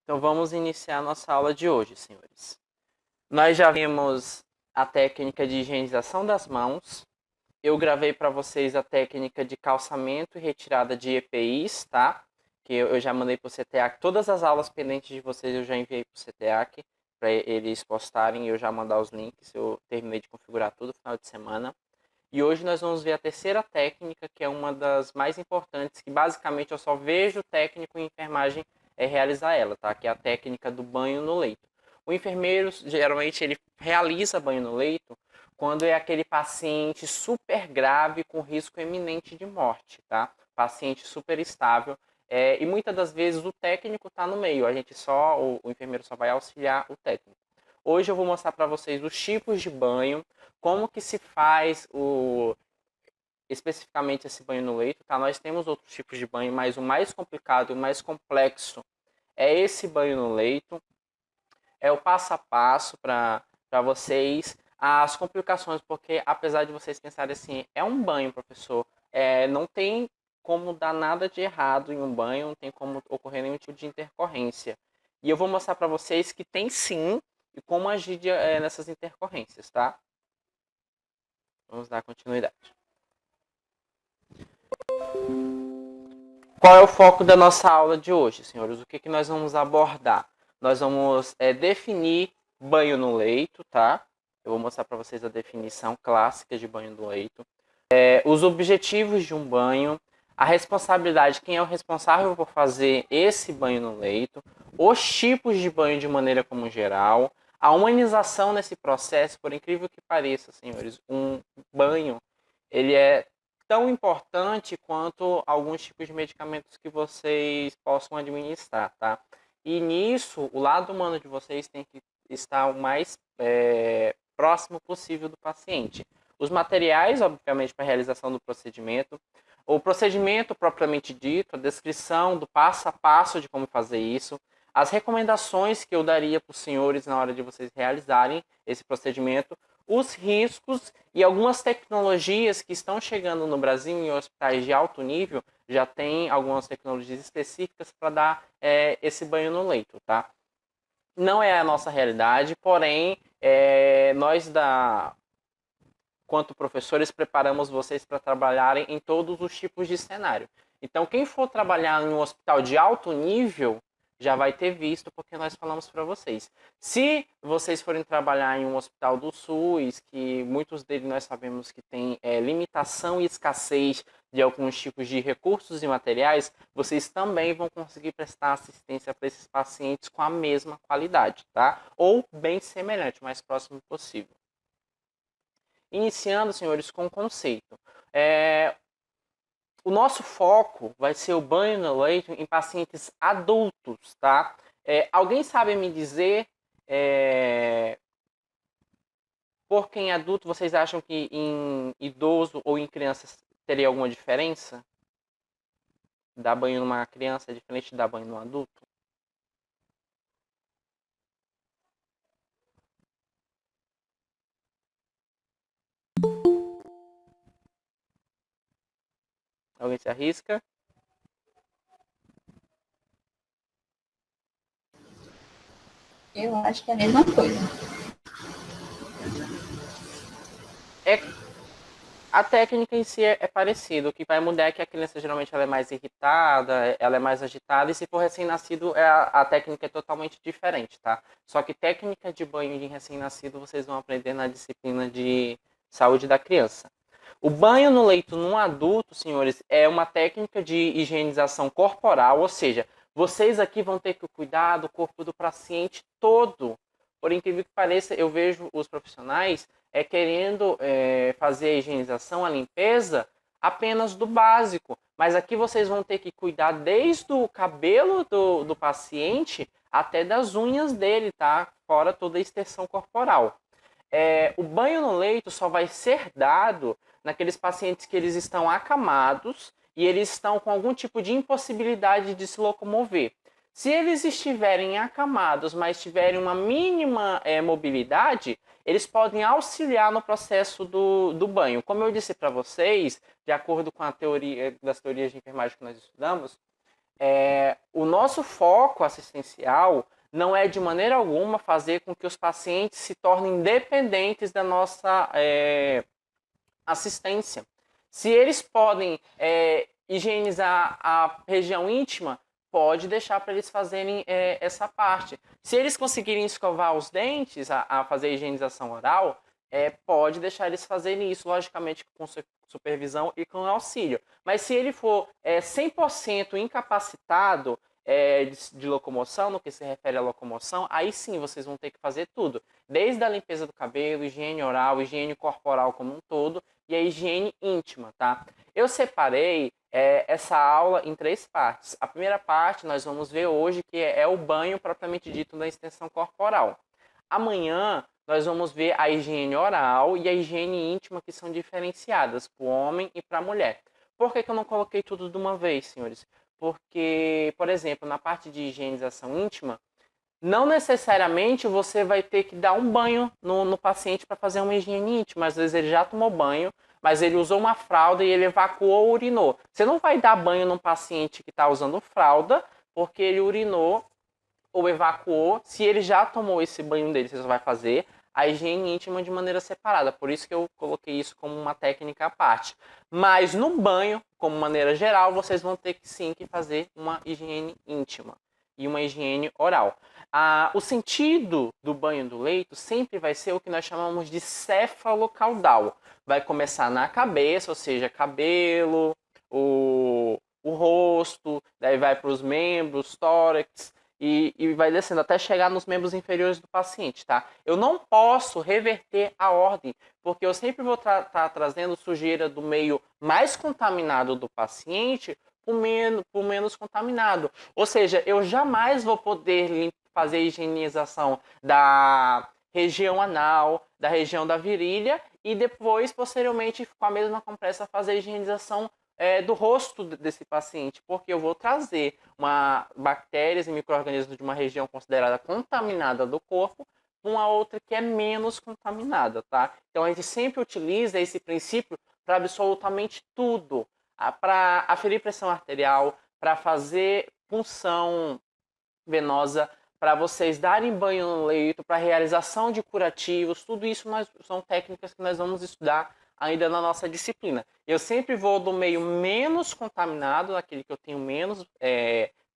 Então vamos iniciar a nossa aula de hoje, senhores. Nós já vimos a técnica de higienização das mãos. Eu gravei para vocês a técnica de calçamento e retirada de EPIs, tá? Que eu já mandei para o CTEAC. Todas as aulas pendentes de vocês eu já enviei para o CTEAC para eles postarem e eu já mandar os links. Eu terminei de configurar tudo no final de semana. E hoje nós vamos ver a terceira técnica, que é uma das mais importantes, que basicamente eu só vejo o técnico em enfermagem realizar ela, tá? Que é a técnica do banho no leito. O enfermeiro, geralmente, ele realiza banho no leito quando é aquele paciente super grave com risco eminente de morte, tá? Paciente super estável. E muitas das vezes o técnico está no meio, o enfermeiro só vai auxiliar o técnico. Hoje eu vou mostrar para vocês os tipos de banho, como que se faz especificamente esse banho no leito, tá? Nós temos outros tipos de banho, mas o mais complicado e o mais complexo é esse banho no leito. É o passo a passo para vocês. As complicações, porque apesar de vocês pensarem assim, é um banho, professor, não tem como dar nada de errado em um banho, não tem como ocorrer nenhum tipo de intercorrência. E eu vou mostrar para vocês que tem sim, e como agir nessas intercorrências, tá? Vamos dar continuidade. Qual é o foco da nossa aula de hoje, senhores? O que nós vamos abordar? Nós vamos definir banho no leito, tá? Eu vou mostrar para vocês a definição clássica de banho no leito. Os objetivos de um banho, a responsabilidade, quem é o responsável por fazer esse banho no leito, os tipos de banho de maneira como geral, a humanização nesse processo, por incrível que pareça, senhores, um banho, ele é tão importante quanto alguns tipos de medicamentos que vocês possam administrar, tá? E nisso, o lado humano de vocês tem que estar o mais próximo possível do paciente. Os materiais, obviamente, para a realização do procedimento, o procedimento propriamente dito, a descrição do passo a passo de como fazer isso, as recomendações que eu daria para os senhores na hora de vocês realizarem esse procedimento, os riscos e algumas tecnologias que estão chegando no Brasil em hospitais de alto nível, já tem algumas tecnologias específicas para dar esse banho no leito, tá? Não é a nossa realidade, porém, quanto professores, preparamos vocês para trabalharem em todos os tipos de cenário. Então, quem for trabalhar em um hospital de alto nível, já vai ter visto, porque nós falamos para vocês. Se vocês forem trabalhar em um hospital do SUS, que muitos deles nós sabemos que tem limitação e escassez de alguns tipos de recursos e materiais, vocês também vão conseguir prestar assistência para esses pacientes com a mesma qualidade, tá? Ou bem semelhante, o mais próximo possível. Iniciando, senhores, com o conceito. O nosso foco vai ser o banho no leito em pacientes adultos, tá? Alguém sabe me dizer por que em adulto vocês acham que em idoso ou em crianças teria alguma diferença? Dar banho numa criança é diferente de dar banho num adulto? Alguém se arrisca? Eu acho que é a mesma coisa. A técnica em si é parecida. O que vai mudar é que a criança geralmente ela é mais irritada, ela é mais agitada, e se for recém-nascido, a técnica é totalmente diferente, tá? Só que técnica de banho de recém-nascido vocês vão aprender na disciplina de saúde da criança. O banho no leito num adulto, senhores, é uma técnica de higienização corporal, ou seja, vocês aqui vão ter que cuidar do corpo do paciente todo. Por incrível que pareça, eu vejo os profissionais querendo fazer a higienização, a limpeza, apenas do básico. Mas aqui vocês vão ter que cuidar desde o cabelo do paciente até das unhas dele, tá? Fora toda a extensão corporal. O banho no leito só vai ser dado naqueles pacientes que eles estão acamados e eles estão com algum tipo de impossibilidade de se locomover. Se eles estiverem acamados, mas tiverem uma mínima mobilidade, eles podem auxiliar no processo do banho. Como eu disse para vocês, de acordo com a teoria das teorias de enfermagem que nós estudamos, O nosso foco assistencial não é de maneira alguma fazer com que os pacientes se tornem dependentes da nossa assistência. Se eles podem higienizar a região íntima, pode deixar para eles fazerem essa parte. Se eles conseguirem escovar os dentes, a fazer a higienização oral, pode deixar eles fazerem isso, logicamente com supervisão e com auxílio. Mas se ele for 100% incapacitado de locomoção, no que se refere à locomoção, aí sim vocês vão ter que fazer tudo. Desde a limpeza do cabelo, higiene oral, higiene corporal como um todo e a higiene íntima, tá? Eu separei essa aula em 3 partes. A primeira parte nós vamos ver hoje, que é o banho propriamente dito da extensão corporal. Amanhã nós vamos ver a higiene oral e a higiene íntima, que são diferenciadas para o homem e para a mulher. Por que eu não coloquei tudo de uma vez, senhores? Porque, por exemplo, na parte de higienização íntima, não necessariamente você vai ter que dar um banho no paciente para fazer uma higiene íntima. Às vezes ele já tomou banho, mas ele usou uma fralda e ele evacuou ou urinou. Você não vai dar banho num paciente que está usando fralda porque ele urinou ou evacuou. Se ele já tomou esse banho dele, você só vai fazer a higiene íntima de maneira separada. Por isso que eu coloquei isso como uma técnica à parte. Mas no banho, como maneira geral, vocês vão ter que sim que fazer uma higiene íntima e uma higiene oral. O sentido do banho do leito sempre vai ser o que nós chamamos de céfalo-caudal. Vai começar na cabeça, ou seja, cabelo, o rosto, daí vai para os membros, tórax, e vai descendo até chegar nos membros inferiores do paciente, tá? Eu não posso reverter a ordem, porque eu sempre vou estar trazendo sujeira do meio mais contaminado do paciente por menos contaminado. Ou seja, eu jamais vou poder fazer a higienização da região anal, da região da virilha e depois, posteriormente, com a mesma compressa, fazer a higienização do rosto desse paciente, porque eu vou trazer bactérias e micro-organismos de uma região considerada contaminada do corpo para uma outra que é menos contaminada, tá? Então a gente sempre utiliza esse princípio para absolutamente tudo, para aferir pressão arterial, para fazer punção venosa, para vocês darem banho no leito, para realização de curativos, tudo isso são técnicas que nós vamos estudar ainda na nossa disciplina. Eu sempre vou do meio menos contaminado, aquele que eu tenho menos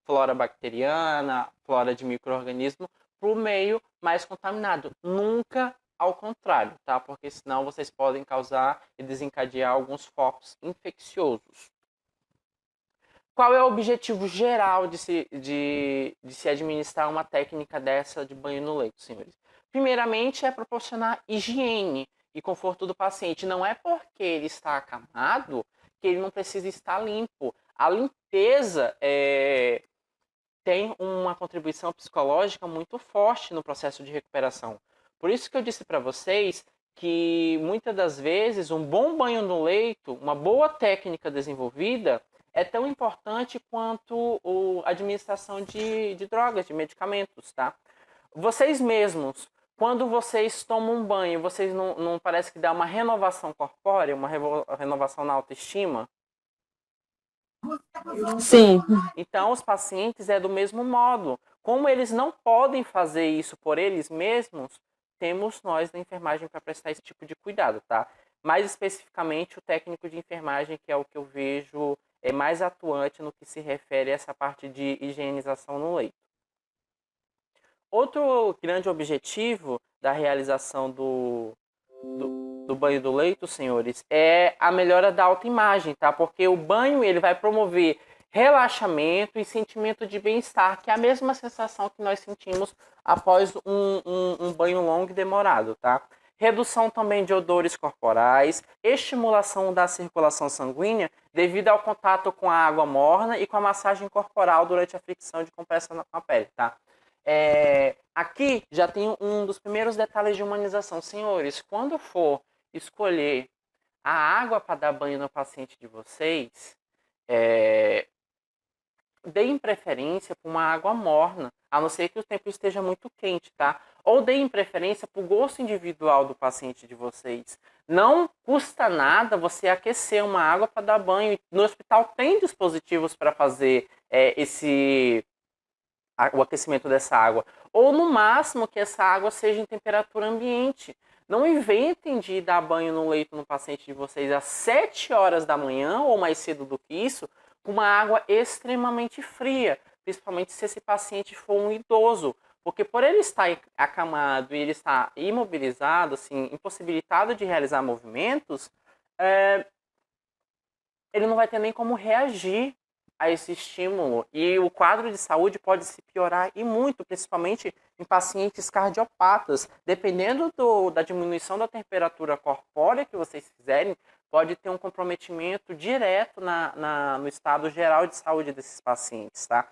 flora bacteriana, flora de micro-organismo, para o meio mais contaminado. Nunca ao contrário, tá? Porque senão vocês podem causar e desencadear alguns focos infecciosos. Qual é o objetivo geral de se administrar uma técnica dessa de banho no leito, senhores? Primeiramente, é proporcionar higiene e conforto do paciente. Não é porque ele está acamado que ele não precisa estar limpo. A limpeza tem uma contribuição psicológica muito forte no processo de recuperação. Por isso que eu disse para vocês que muitas das vezes um bom banho no leito, uma boa técnica desenvolvida, é tão importante quanto a administração de drogas, de medicamentos, tá? Vocês mesmos, quando vocês tomam um banho, vocês não parece que dá uma renovação corpórea, uma renovação na autoestima? Sim. Então, os pacientes é do mesmo modo. Como eles não podem fazer isso por eles mesmos, temos nós da enfermagem para prestar esse tipo de cuidado, tá? Mais especificamente, o técnico de enfermagem, que é o que eu vejo mais atuante no que se refere a essa parte de higienização no leito. Outro grande objetivo da realização do banho do leito, senhores, é a melhora da autoimagem, tá? Porque o banho ele vai promover relaxamento e sentimento de bem-estar, que é a mesma sensação que nós sentimos após um banho longo e demorado, tá? Redução também de odores corporais, estimulação da circulação sanguínea devido ao contato com a água morna e com a massagem corporal durante a fricção de compressa com a pele, tá? Aqui já tem um dos primeiros detalhes de humanização. Senhores, quando for escolher a água para dar banho no paciente de vocês, deem preferência para uma água morna, a não ser que o tempo esteja muito quente, tá? Ou deem preferência para o gosto individual do paciente de vocês. Não custa nada você aquecer uma água para dar banho. No hospital tem dispositivos para fazer o aquecimento dessa água. Ou, no máximo, que essa água seja em temperatura ambiente. Não inventem de dar banho no leito no paciente de vocês às 7 horas da manhã, ou mais cedo do que isso, com uma água extremamente fria, principalmente se esse paciente for um idoso. Porque por ele estar acamado e ele estar imobilizado, assim, impossibilitado de realizar movimentos, ele não vai ter nem como reagir a esse estímulo. E o quadro de saúde pode se piorar e muito, principalmente em pacientes cardiopatas. Dependendo da diminuição da temperatura corpórea que vocês fizerem, pode ter um comprometimento direto no estado geral de saúde desses pacientes, tá?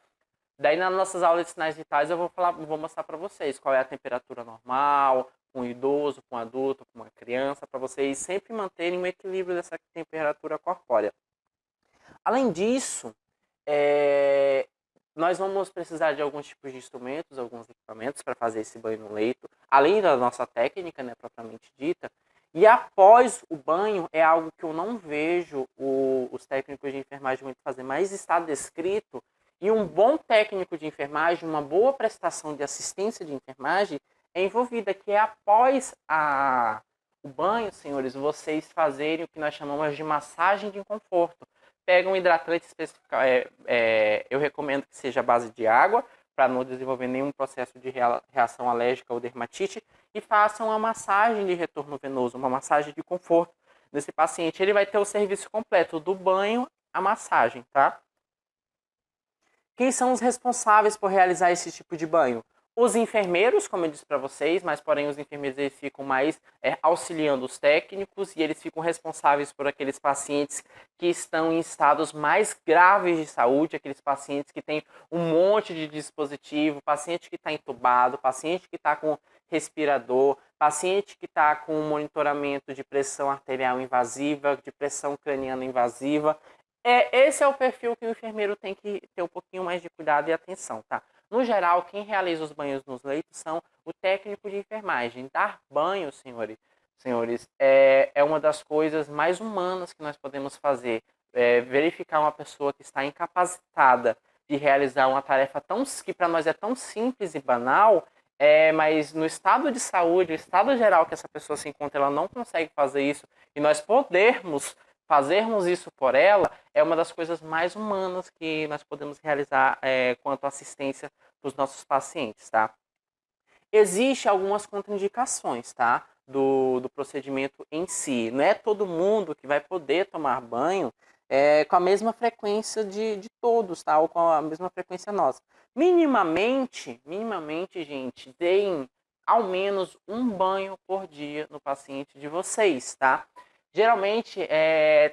Daí, nas nossas aulas de sinais vitais, eu vou mostrar para vocês qual é a temperatura normal, com um idoso, com um adulto, com uma criança, para vocês sempre manterem um equilíbrio dessa temperatura corpórea. Além disso, nós vamos precisar de alguns tipos de instrumentos, alguns equipamentos para fazer esse banho no leito, além da nossa técnica, né, propriamente dita. E após o banho, é algo que eu não vejo os técnicos de enfermagem muito fazer, mas está descrito. E um bom técnico de enfermagem, uma boa prestação de assistência de enfermagem é envolvida, que é após o banho, senhores, vocês fazerem o que nós chamamos de massagem de conforto. Pega um hidratante específico, eu recomendo que seja à base de água, para não desenvolver nenhum processo de reação alérgica ou dermatite, e faça uma massagem de retorno venoso, uma massagem de conforto nesse paciente. Ele vai ter o serviço completo do banho à massagem, tá? Quem são os responsáveis por realizar esse tipo de banho? Os enfermeiros, como eu disse para vocês, mas porém os enfermeiros eles ficam mais auxiliando os técnicos e eles ficam responsáveis por aqueles pacientes que estão em estados mais graves de saúde, aqueles pacientes que têm um monte de dispositivo, paciente que está entubado, paciente que está com respirador, paciente que está com monitoramento de pressão arterial invasiva, de pressão craniana invasiva. Esse é o perfil que o enfermeiro tem que ter um pouquinho mais de cuidado e atenção, tá? No geral, quem realiza os banhos nos leitos são o técnico de enfermagem. Dar banho, senhores, é uma das coisas mais humanas que nós podemos fazer. Verificar uma pessoa que está incapacitada de realizar uma tarefa que para nós é tão simples e banal, mas no estado de saúde, no estado geral que essa pessoa se encontra, ela não consegue fazer isso, e nós fazermos isso por ela é uma das coisas mais humanas que nós podemos realizar quanto à assistência para os nossos pacientes, tá? Existem algumas contraindicações, tá? Do procedimento em si. Não é todo mundo que vai poder tomar banho com a mesma frequência de todos, tá? Ou com a mesma frequência nossa. Minimamente, gente, deem ao menos um banho por dia no paciente de vocês, tá? Geralmente,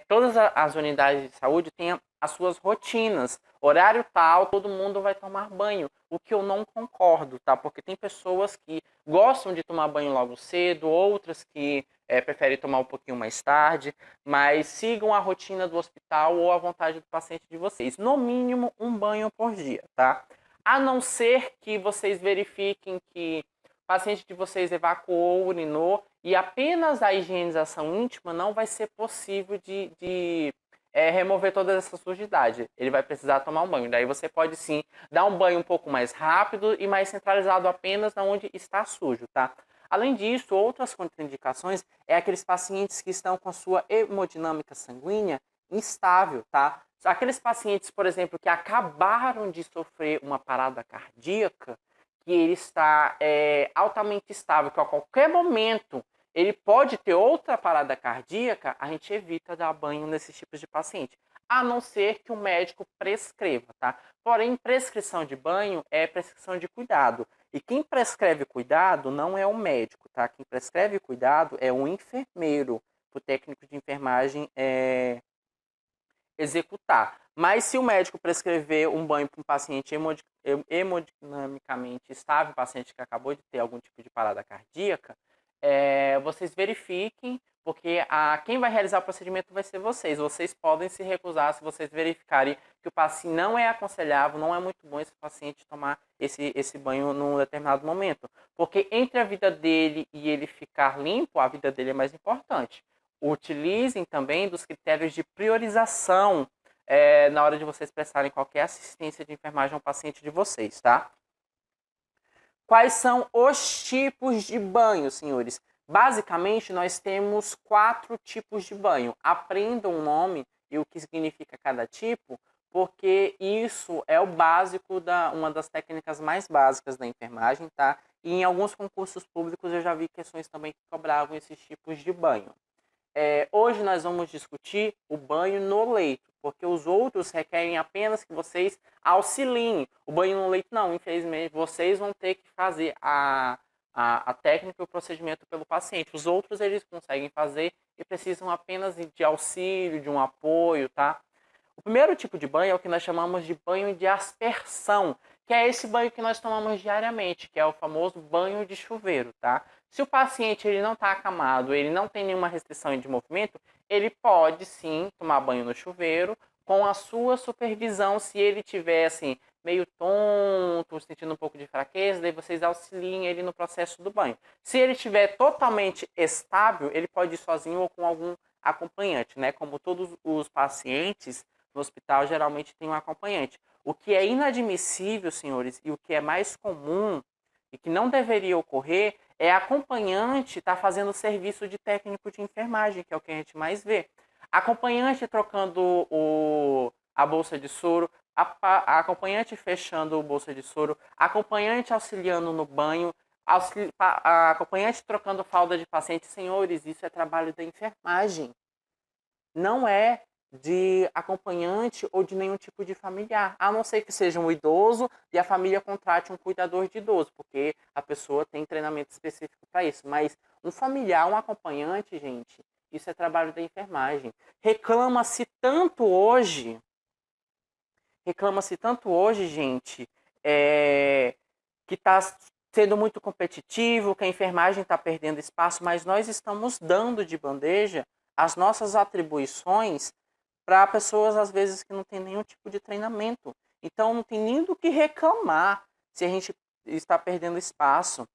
todas as unidades de saúde têm as suas rotinas. Horário tal, todo mundo vai tomar banho. O que eu não concordo, tá? Porque tem pessoas que gostam de tomar banho logo cedo, outras que preferem tomar um pouquinho mais tarde, mas sigam a rotina do hospital ou a vontade do paciente de vocês. No mínimo, um banho por dia, tá? A não ser que vocês verifiquem que o paciente de vocês evacuou, urinou, e apenas a higienização íntima não vai ser possível de remover toda essa sujidade. Ele vai precisar tomar um banho. Daí você pode sim dar um banho um pouco mais rápido e mais centralizado apenas onde está sujo, tá? Além disso, outras contraindicações é aqueles pacientes que estão com sua hemodinâmica sanguínea instável, tá? Aqueles pacientes, por exemplo, que acabaram de sofrer uma parada cardíaca, que ele está altamente estável, que a qualquer momento ele pode ter outra parada cardíaca, a gente evita dar banho nesses tipos de paciente, a não ser que o médico prescreva, tá? Porém, prescrição de banho é prescrição de cuidado. E quem prescreve cuidado não é o médico, tá? Quem prescreve cuidado é o enfermeiro, o técnico de enfermagem executar. Mas se o médico prescrever um banho para um paciente hemodinamicamente estável, paciente que acabou de ter algum tipo de parada cardíaca, vocês verifiquem, porque quem vai realizar o procedimento vai ser vocês. Vocês podem se recusar se vocês verificarem que o paciente não é aconselhável, não é muito bom esse paciente tomar esse banho num determinado momento. Porque entre a vida dele e ele ficar limpo, a vida dele é mais importante. Utilizem também dos critérios de priorização na hora de vocês prestarem qualquer assistência de enfermagem ao paciente de vocês, tá? Quais são os tipos de banho, senhores? Basicamente, nós temos 4 tipos de banho. Aprendam o nome e o que significa cada tipo, porque isso é o básico uma das técnicas mais básicas da enfermagem, tá? E em alguns concursos públicos eu já vi questões também que cobravam esses tipos de banho. Hoje nós vamos discutir o banho no leito, porque os outros requerem apenas que vocês auxiliem. O banho no leito não, infelizmente, vocês vão ter que fazer a técnica e o procedimento pelo paciente. Os outros eles conseguem fazer e precisam apenas de auxílio, de um apoio, tá? O primeiro tipo de banho é o que nós chamamos de banho de aspersão, que é esse banho que nós tomamos diariamente, que é o famoso banho de chuveiro, tá? Se o paciente ele não está acamado, ele não tem nenhuma restrição de movimento, ele pode sim tomar banho no chuveiro com a sua supervisão. Se ele tiver assim meio tonto, sentindo um pouco de fraqueza, daí vocês auxiliem ele no processo do banho. Se ele estiver totalmente estável, ele pode ir sozinho ou com algum acompanhante, né? Como todos os pacientes no hospital geralmente tem um acompanhante. O que é inadmissível, senhores, e o que é mais comum e que não deveria ocorrer é acompanhante estar fazendo serviço de técnico de enfermagem, que é o que a gente mais vê. Acompanhante trocando a bolsa de soro, a acompanhante fechando a bolsa de soro, acompanhante auxiliando no banho, a acompanhante trocando fralda de paciente. Senhores, isso é trabalho da enfermagem. Não é de acompanhante ou de nenhum tipo de familiar, a não ser que seja um idoso e a família contrate um cuidador de idoso, porque a pessoa tem treinamento específico para isso. Mas um familiar, um acompanhante, gente, isso é trabalho da enfermagem. Reclama-se tanto hoje, gente, que está sendo muito competitivo, que a enfermagem está perdendo espaço, mas nós estamos dando de bandeja as nossas atribuições para pessoas, às vezes, que não tem nenhum tipo de treinamento. Então, não tem nem do que reclamar se a gente está perdendo espaço.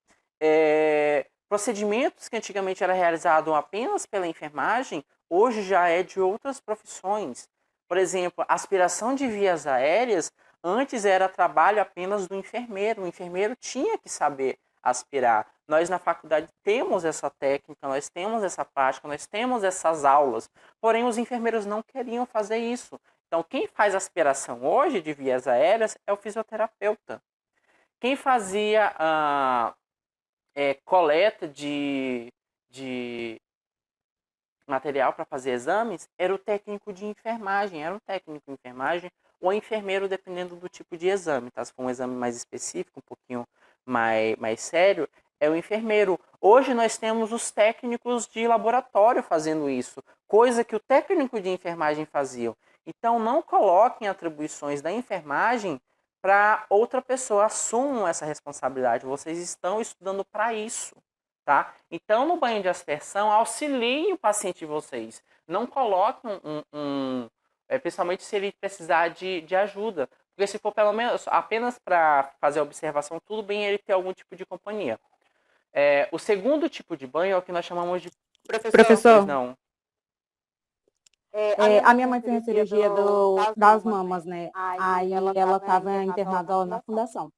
Procedimentos que antigamente era realizado apenas pela enfermagem, hoje já é de outras profissões. Por exemplo, aspiração de vias aéreas, antes era trabalho apenas do enfermeiro. O enfermeiro tinha que saber aspirar. Nós na faculdade temos essa técnica, nós temos essa prática, nós temos essas aulas. Porém, os enfermeiros não queriam fazer isso. Então, quem faz aspiração hoje de vias aéreas é o fisioterapeuta. Quem fazia coleta de material para fazer exames era o técnico de enfermagem, ou enfermeiro, dependendo do tipo de exame, tá? Se for um exame mais específico, um pouquinho mais sério, é o enfermeiro. Hoje nós temos os técnicos de laboratório fazendo isso, coisa que o técnico de enfermagem fazia. Então não coloquem atribuições da enfermagem para outra pessoa, assumam essa responsabilidade, vocês estão estudando para isso. Tá? Então, no banho de aspersão, auxiliem o paciente de vocês. Não coloquem principalmente se ele precisar de ajuda. Porque se for pelo menos apenas para fazer a observação, tudo bem ele ter algum tipo de companhia. O segundo tipo de banho é o que nós chamamos de... Professor, Não. a minha mãe fez a cirurgia das mamas, né? Aí ela estava internada lá na fundação.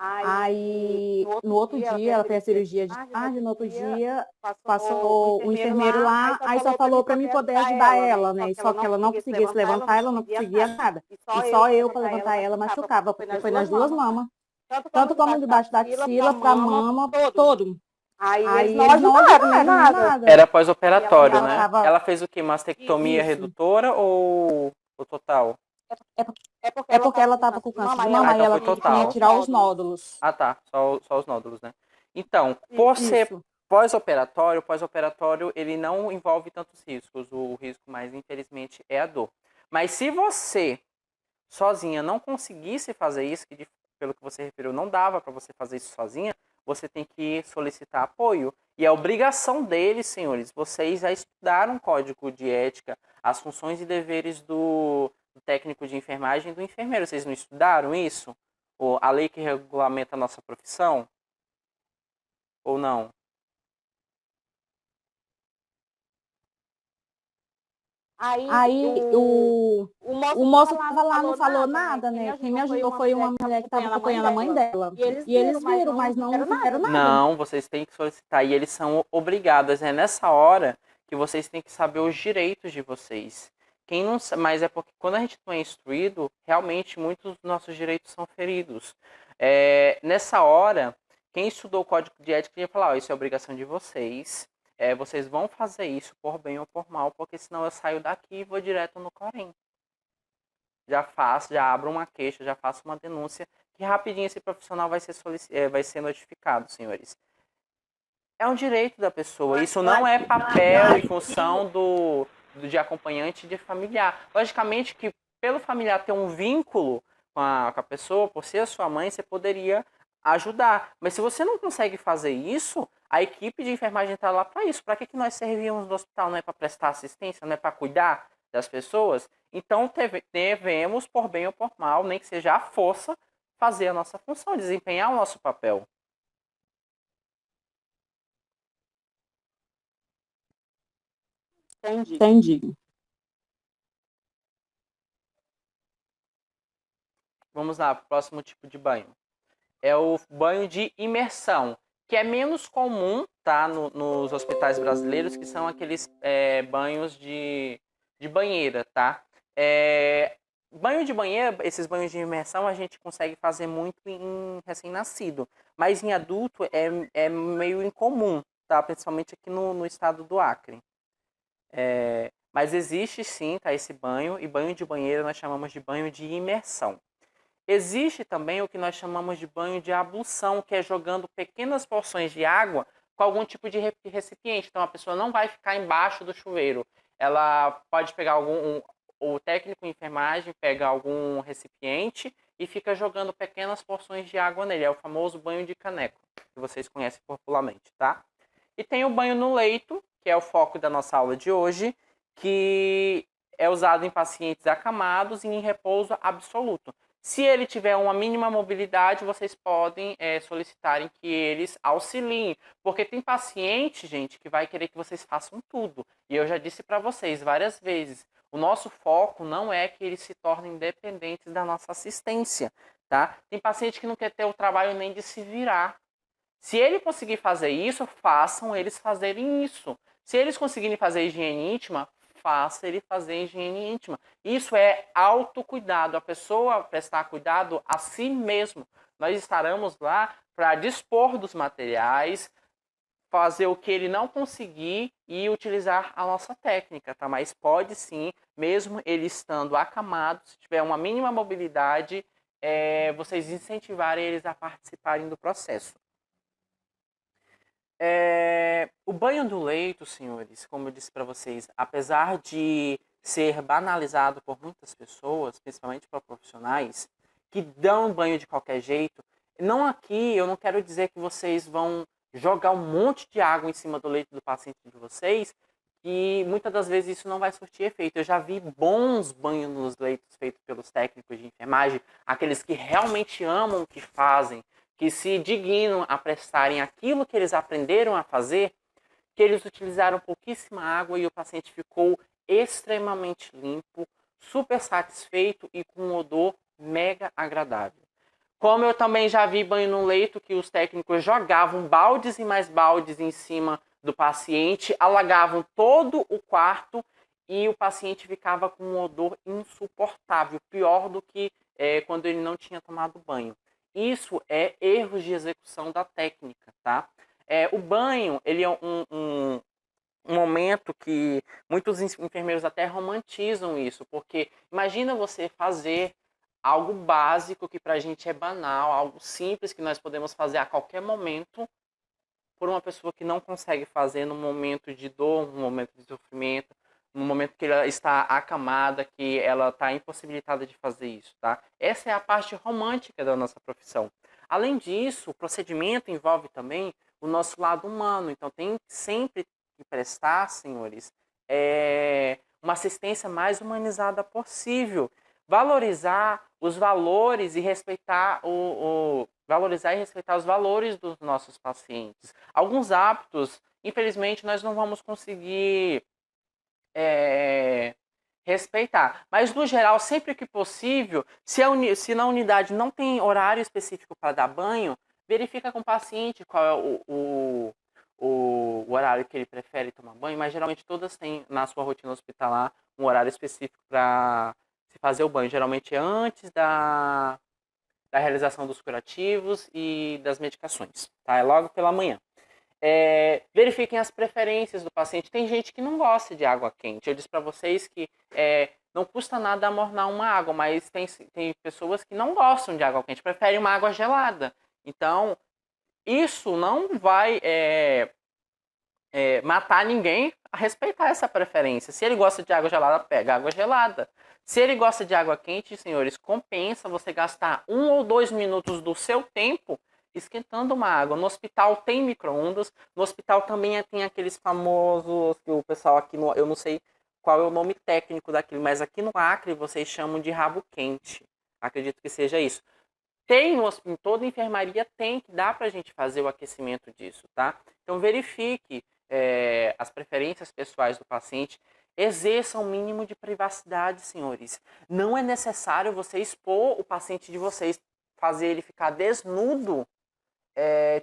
Aí, no outro dia, ela fez a cirurgia de tarde, no outro dia, passou o enfermeiro lá, aí só falou para mim poder ajudar ela, né? Só que ela não conseguia se levantar, ela não conseguia nada. E só eu, para levantar ela, machucava, porque foi nas duas mamas. Tanto como debaixo da axila, para a mama, todo. Aí eles não ajudaram, né? Nada. Era pós-operatório, né? tava- Ela fez o que? Mastectomia Isso. redutora ou total? É porque ela estava com câncer de mama e ela foi total. queria tirar os nódulos. Ah, tá. Só os nódulos, né? Então, por ser Isso. pós-operatório, ele não envolve tantos riscos. O risco mais, infelizmente, é a dor. Mas se você, sozinha, não conseguisse fazer isso, que pelo que você referiu, não dava para você fazer isso sozinha, você tem que solicitar apoio. E a obrigação deles, senhores, vocês já estudaram o código de ética, as funções e deveres do técnico de enfermagem e do enfermeiro. Vocês não estudaram isso? Ou a lei que regulamenta a nossa profissão? Ou não? Aí o moço estava lá, não falou nada, né? Quem me ajudou foi uma mulher que estava acompanhando a mãe dela. E eles viram, mas não fizeram nada. Não, vocês têm que solicitar e eles são obrigados. É nessa hora que vocês têm que saber os direitos de vocês. Quem não, mas é porque quando a gente não é instruído, realmente muitos dos nossos direitos são feridos. Nessa hora, quem estudou o código de ética ia falar, isso é obrigação de vocês. Vocês vão fazer isso por bem ou por mal, porque senão eu saio daqui e vou direto no Corém. Já abro uma queixa, já faço uma denúncia, que rapidinho esse profissional vai ser notificado, senhores. É um direito da pessoa, isso não é papel e função de acompanhante de familiar. Logicamente que pelo familiar ter um vínculo com a pessoa, por ser a sua mãe, você poderia ajudar. Mas se você não consegue fazer isso, a equipe de enfermagem está lá para isso. Para que nós servimos no hospital? Não é para prestar assistência? Não é para cuidar das pessoas? Então devemos, por bem ou por mal, nem que seja à força, fazer a nossa função, desempenhar o nosso papel. Entendi. Vamos lá, próximo tipo de banho. É o banho de imersão, que é menos comum, tá, nos hospitais brasileiros, que são aqueles banhos de banheira, tá? Banho de banheira, esses banhos de imersão a gente consegue fazer muito em recém-nascido, mas em adulto é meio incomum, tá? Principalmente aqui no estado do Acre. Mas existe sim, tá, esse banho, e banho de banheira nós chamamos de banho de imersão. Existe também o que nós chamamos de banho de ablução, que é jogando pequenas porções de água com algum tipo de recipiente. Então a pessoa não vai ficar embaixo do chuveiro. Ela pode pegar o técnico de enfermagem pega algum recipiente e fica jogando pequenas porções de água nele. É o famoso banho de caneco, que vocês conhecem popularmente, tá? E tem o banho no leito, que é o foco da nossa aula de hoje, que é usado em pacientes acamados e em repouso absoluto. Se ele tiver uma mínima mobilidade, vocês podem solicitarem que eles auxiliem. Porque tem paciente, gente, que vai querer que vocês façam tudo. E eu já disse para vocês várias vezes, o nosso foco não é que eles se tornem dependentes da nossa assistência, tá? Tem paciente que não quer ter o trabalho nem de se virar. Se ele conseguir fazer isso, façam eles fazerem isso. Se eles conseguirem fazer higiene íntima, faça ele fazer higiene íntima. Isso é autocuidado. A pessoa prestar cuidado a si mesmo. Nós estaremos lá para dispor dos materiais, fazer o que ele não conseguir e utilizar a nossa técnica, tá? Mas pode sim, mesmo ele estando acamado, se tiver uma mínima mobilidade, vocês incentivarem eles a participarem do processo. O banho do leito, senhores, como eu disse para vocês, apesar de ser banalizado por muitas pessoas, principalmente por profissionais, que dão banho de qualquer jeito, não aqui, eu não quero dizer que vocês vão jogar um monte de água em cima do leito do paciente de vocês, que muitas das vezes isso não vai surtir efeito. Eu já vi bons banhos nos leitos feitos pelos técnicos de enfermagem, aqueles que realmente amam o que fazem, que se dignam a prestarem aquilo que eles aprenderam a fazer, que eles utilizaram pouquíssima água e o paciente ficou extremamente limpo, super satisfeito e com um odor mega agradável. Como eu também já vi banho no leito que os técnicos jogavam baldes e mais baldes em cima do paciente, alagavam todo o quarto e o paciente ficava com um odor insuportável, pior do que quando ele não tinha tomado banho. Isso é erros de execução da técnica, tá? O banho, ele é um momento que muitos enfermeiros até romantizam isso, porque imagina você fazer algo básico que pra gente é banal, algo simples que nós podemos fazer a qualquer momento, por uma pessoa que não consegue fazer no momento de dor, no momento de sofrimento, no momento que ela está acamada, que ela está impossibilitada de fazer isso, tá? Essa é a parte romântica da nossa profissão. Além disso, o procedimento envolve também o nosso lado humano, então tem sempre que prestar, senhores, uma assistência mais humanizada possível. Valorizar os valores e respeitar valorizar e respeitar os valores dos nossos pacientes. Alguns hábitos, infelizmente, nós não vamos conseguir respeitar. Mas, no geral, sempre que possível, se na unidade não tem horário específico para dar banho, verifica com o paciente qual é o horário que ele prefere tomar banho, mas geralmente todas têm na sua rotina hospitalar um horário específico para se fazer o banho. Geralmente é antes da realização dos curativos e das medicações, tá? É logo pela manhã. Verifiquem as preferências do paciente. Tem gente que não gosta de água quente. Eu disse para vocês que não custa nada amornar uma água, mas tem pessoas que não gostam de água quente, preferem uma água gelada. Então, isso não vai matar ninguém a respeitar essa preferência. Se ele gosta de água gelada, pega água gelada. Se ele gosta de água quente, senhores, compensa você gastar 1 ou 2 minutos do seu tempo esquentando uma água. No hospital tem micro-ondas, no hospital também tem aqueles famosos que o pessoal aqui, eu não sei qual é o nome técnico daquilo, mas aqui no Acre vocês chamam de rabo quente. Acredito que seja isso. Em toda enfermaria tem que dá para a gente fazer o aquecimento disso, tá? Então verifique as preferências pessoais do paciente, exerça um mínimo de privacidade, senhores. Não é necessário você expor o paciente de vocês, fazer ele ficar desnudo,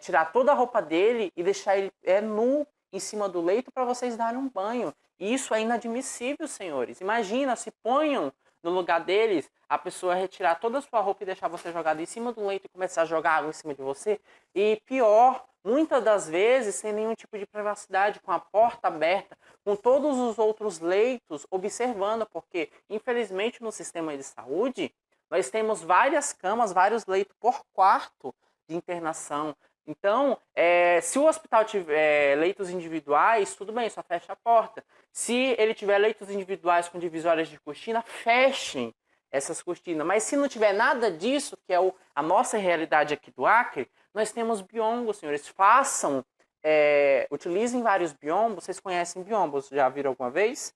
tirar toda a roupa dele e deixar ele nu em cima do leito para vocês darem um banho. Isso é inadmissível, senhores. Imagina, se ponham no lugar deles, a pessoa retirar toda a sua roupa e deixar você jogado em cima do leito e começar a jogar água em cima de você. E pior, muitas das vezes sem nenhum tipo de privacidade, com a porta aberta, com todos os outros leitos observando, porque infelizmente no sistema de saúde nós temos várias camas, vários leitos por quarto de internação. Então, se o hospital tiver leitos individuais, tudo bem, só fecha a porta. Se ele tiver leitos individuais com divisórias de cortina, fechem essas cortinas. Mas se não tiver nada disso, que é a nossa realidade aqui do Acre, nós temos biombos, senhores. Utilizem vários biombos. Vocês conhecem biombos? Já viram alguma vez?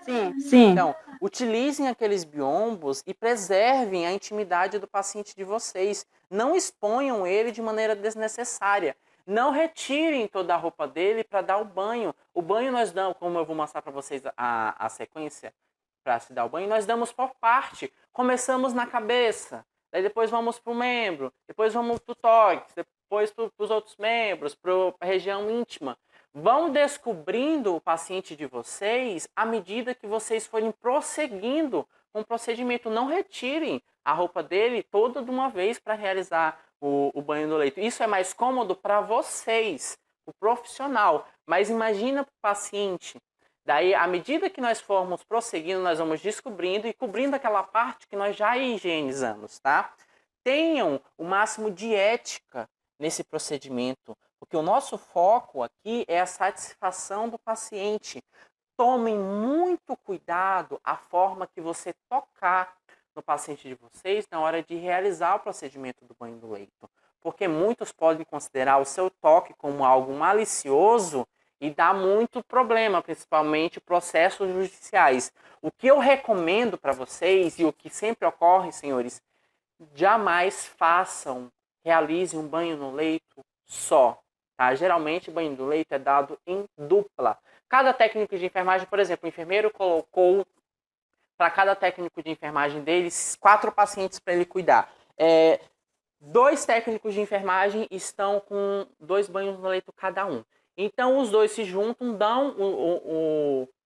Sim. Então, utilizem aqueles biombos e preservem a intimidade do paciente de vocês. Não exponham ele de maneira desnecessária. Não retirem toda a roupa dele para dar o banho. O banho nós damos, como eu vou mostrar para vocês a sequência para se dar o banho, nós damos por parte. Começamos na cabeça, daí depois vamos para o membro, depois vamos para o tórax, depois para os outros membros, para a região íntima. Vão descobrindo o paciente de vocês à medida que vocês forem prosseguindo com o procedimento. Não retirem a roupa dele toda de uma vez para realizar o banho no leito. Isso é mais cômodo para vocês, o profissional. Mas imagina para o paciente. Daí, à medida que nós formos prosseguindo, nós vamos descobrindo e cobrindo aquela parte que nós já higienizamos, tá? Tenham o máximo de ética nesse procedimento, porque o nosso foco aqui é a satisfação do paciente. Tomem muito cuidado a forma que você tocar no paciente de vocês na hora de realizar o procedimento do banho do leito. Porque muitos podem considerar o seu toque como algo malicioso e dá muito problema, principalmente processos judiciais. O que eu recomendo para vocês e o que sempre ocorre, senhores, jamais realizem um banho no leito só. Tá? Geralmente, o banho do leito é dado em dupla. Cada técnico de enfermagem, por exemplo, o enfermeiro colocou para cada técnico de enfermagem deles 4 pacientes para ele cuidar. 2 técnicos de enfermagem estão com 2 banhos no leito cada um. Então, os 2 se juntam, dão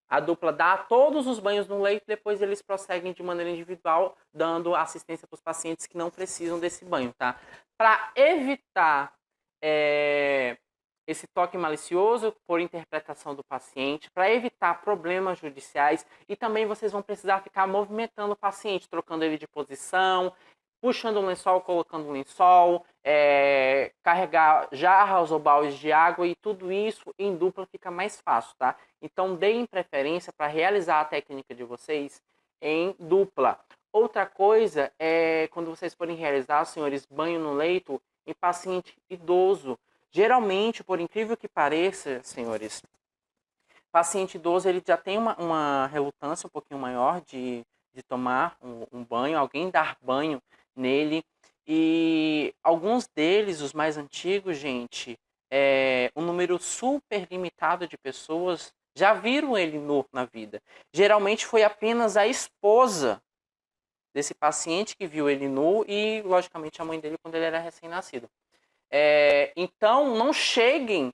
a dupla dá todos os banhos no leito, depois eles prosseguem de maneira individual, dando assistência para os pacientes que não precisam desse banho, tá? Para evitar esse toque malicioso por interpretação do paciente, para evitar problemas judiciais, e também vocês vão precisar ficar movimentando o paciente, trocando ele de posição, puxando um lençol, colocando um lençol, carregar jarras ou baldes de água, e tudo isso em dupla fica mais fácil, tá? Então, deem preferência para realizar a técnica de vocês em dupla. Outra coisa é quando vocês forem realizar, senhores, banho no leito em paciente idoso. Geralmente, por incrível que pareça, senhores, paciente idoso ele já tem uma relutância um pouquinho maior de tomar um banho, alguém dar banho nele. E alguns deles, os mais antigos, gente, um número super limitado de pessoas já viram ele nu na vida. Geralmente foi apenas a esposa desse paciente que viu ele nu e, logicamente, a mãe dele quando ele era recém-nascido. Então, não cheguem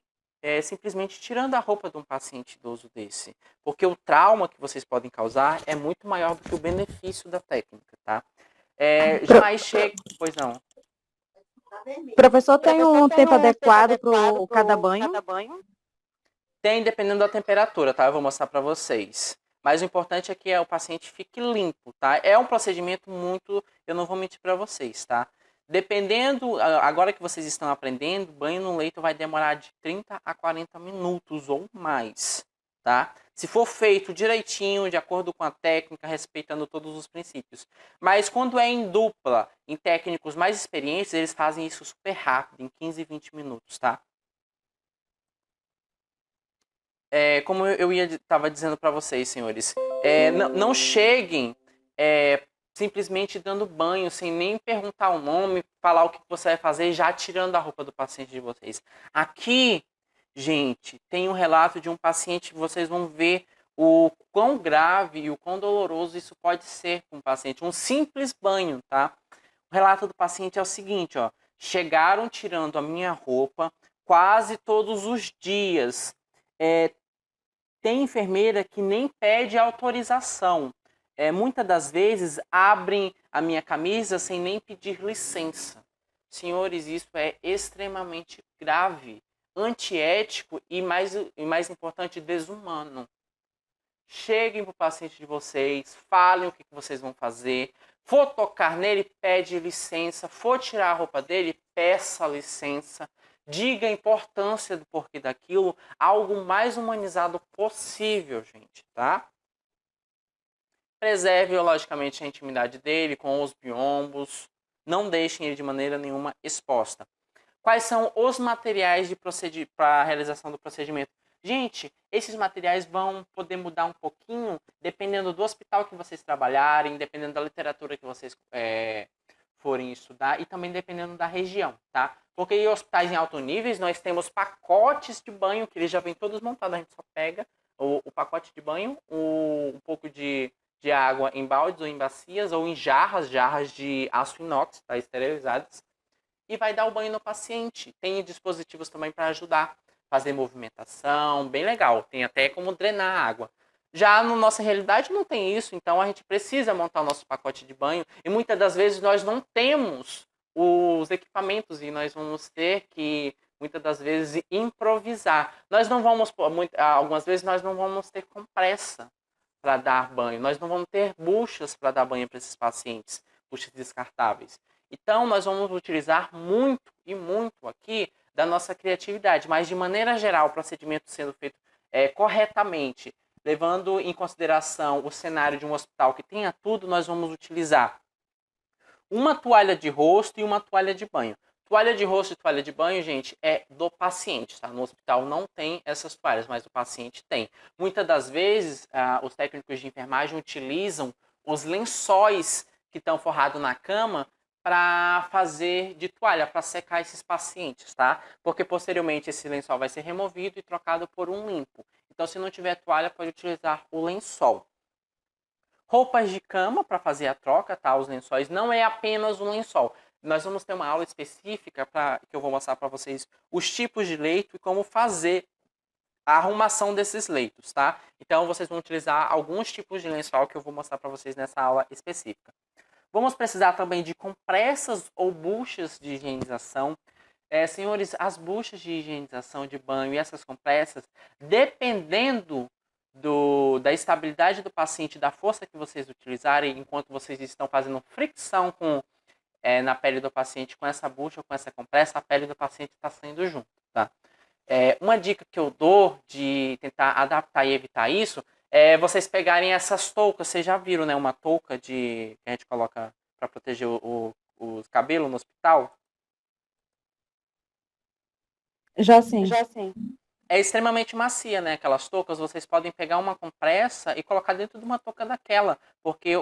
simplesmente tirando a roupa de um paciente idoso desse, porque o trauma que vocês podem causar é muito maior do que o benefício da técnica, tá? Jamais chegue... Pois não. Professor, tem um tempo adequado para cada banho? Tem, dependendo da temperatura, tá? Eu vou mostrar para vocês. Mas o importante é que o paciente fique limpo, tá? É um procedimento muito... Eu não vou mentir para vocês, tá? Dependendo, agora que vocês estão aprendendo, banho no leito vai demorar de 30 a 40 minutos ou mais, tá? Se for feito direitinho, de acordo com a técnica, respeitando todos os princípios. Mas quando é em dupla, em técnicos mais experientes, eles fazem isso super rápido, em 15, 20 minutos, tá? Como eu estava dizendo para vocês, senhores, não cheguem simplesmente dando banho, sem nem perguntar o nome, falar o que você vai fazer, já tirando a roupa do paciente de vocês. Aqui, gente, tem um relato de um paciente, vocês vão ver o quão grave e o quão doloroso isso pode ser com o paciente. Um simples banho, tá? O relato do paciente é o seguinte, ó. Chegaram tirando a minha roupa quase todos os dias. Tem enfermeira que nem pede autorização. Muitas das vezes abrem a minha camisa sem nem pedir licença. Senhores, isso é extremamente grave, antiético e mais importante, desumano. Cheguem para o paciente de vocês, falem o que vocês vão fazer. For tocar nele, pede licença. For tirar a roupa dele, peça licença. Diga a importância do porquê daquilo, algo mais humanizado possível, gente, tá? Preserve, logicamente, a intimidade dele com os biombos. Não deixem ele de maneira nenhuma exposta. Quais são os materiais para a realização do procedimento? Gente, esses materiais vão poder mudar um pouquinho dependendo do hospital que vocês trabalharem, dependendo da literatura que vocês forem estudar e também dependendo da região, tá? Porque em hospitais em alto níveis nós temos pacotes de banho que eles já vêm todos montados, a gente só pega o pacote de banho, um pouco de água em baldes ou em bacias ou em jarras de aço inox, tá, esterilizadas, e vai dar o banho no paciente. Tem dispositivos também para ajudar, fazer movimentação, bem legal. Tem até como drenar a água. Já na nossa realidade não tem isso, então a gente precisa montar o nosso pacote de banho e muitas das vezes nós não temos os equipamentos e nós vamos ter que, muitas das vezes, improvisar. Nós não vamos, algumas vezes nós não vamos ter compressa para dar banho, nós não vamos ter buchas para dar banho para esses pacientes, buchas descartáveis. Então, nós vamos utilizar muito e muito aqui da nossa criatividade, mas de maneira geral, o procedimento sendo feito corretamente, levando em consideração o cenário de um hospital que tenha tudo, nós vamos utilizar uma toalha de rosto e uma toalha de banho. Toalha de rosto e toalha de banho, gente, é do paciente, tá? No hospital não tem essas toalhas, mas o paciente tem. Muitas das vezes, os técnicos de enfermagem utilizam os lençóis que estão forrados na cama para fazer de toalha, para secar esses pacientes, tá? Porque posteriormente esse lençol vai ser removido e trocado por um limpo. Então, se não tiver toalha, pode utilizar o lençol. Roupas de cama para fazer a troca, tá? Os lençóis não é apenas um lençol. Nós vamos ter uma aula específica que eu vou mostrar para vocês os tipos de leito e como fazer a arrumação desses leitos, tá? Então, vocês vão utilizar alguns tipos de lençol que eu vou mostrar para vocês nessa aula específica. Vamos precisar também de compressas ou buchas de higienização. Senhores, as buchas de higienização de banho e essas compressas, dependendo da estabilidade do paciente, da força que vocês utilizarem, enquanto vocês estão fazendo fricção na pele do paciente com essa bucha ou com essa compressa, a pele do paciente está saindo junto, tá? Uma dica que eu dou de tentar adaptar e evitar isso é vocês pegarem essas toucas. Vocês já viram, né? Uma touca que a gente coloca para proteger os cabelos no hospital? Já sim. É extremamente macia, né? Aquelas toucas, vocês podem pegar uma compressa e colocar dentro de uma touca daquela, porque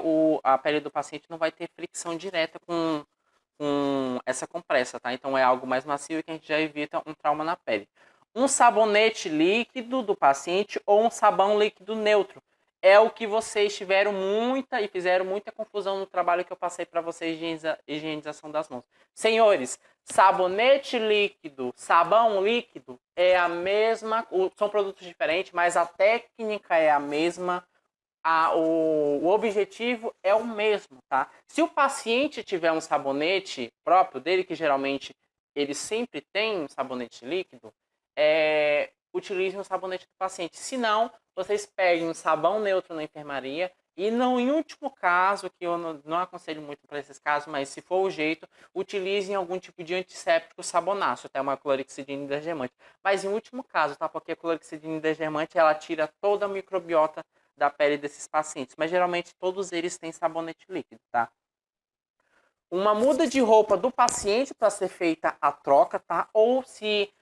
a pele do paciente não vai ter fricção direta com essa compressa, tá? Então é algo mais macio e que a gente já evita um trauma na pele. um sabonete líquido do paciente ou um sabão líquido neutro. É o que vocês tiveram muita e fizeram muita confusão no trabalho que eu passei para vocês de higienização das mãos. Senhores, sabonete líquido, sabão líquido é a mesma, são produtos diferentes, mas a técnica é a mesma, o objetivo é o mesmo, tá? Se o paciente tiver um sabonete próprio dele, que geralmente ele sempre tem um sabonete líquido, utilizem o sabonete do paciente. Se não, vocês peguem um sabão neutro na enfermaria e, não, em último caso, que eu não aconselho muito para esses casos, mas se for o jeito, utilizem algum tipo de antisséptico sabonáceo, até uma clorexidina desgermante. Mas em último caso, tá? Porque a clorexidina desgermante, ela tira toda a microbiota da pele desses pacientes. Mas geralmente todos eles têm sabonete líquido, tá? Uma muda de roupa do paciente para ser feita a troca, tá? Ou se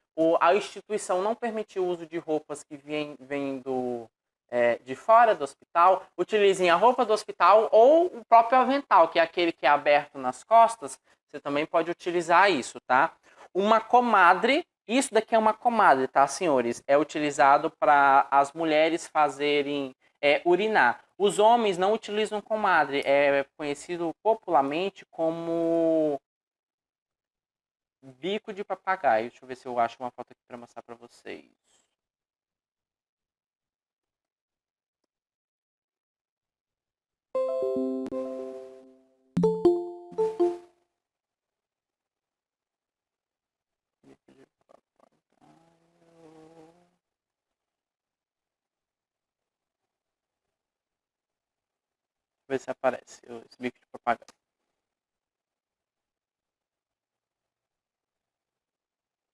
a instituição não permitir o uso de roupas que vêm de fora do hospital, utilizem a roupa do hospital ou o próprio avental, que é aquele que é aberto nas costas, você também pode utilizar isso, tá? Uma comadre, isso daqui é uma comadre, tá, senhores? É utilizado para as mulheres fazerem urinar. Os homens não utilizam comadre, é conhecido popularmente como bico de papagaio. Deixa eu ver se eu acho uma foto aqui para mostrar para vocês. Bico de papagaio. Deixa eu ver se aparece esse bico de papagaio.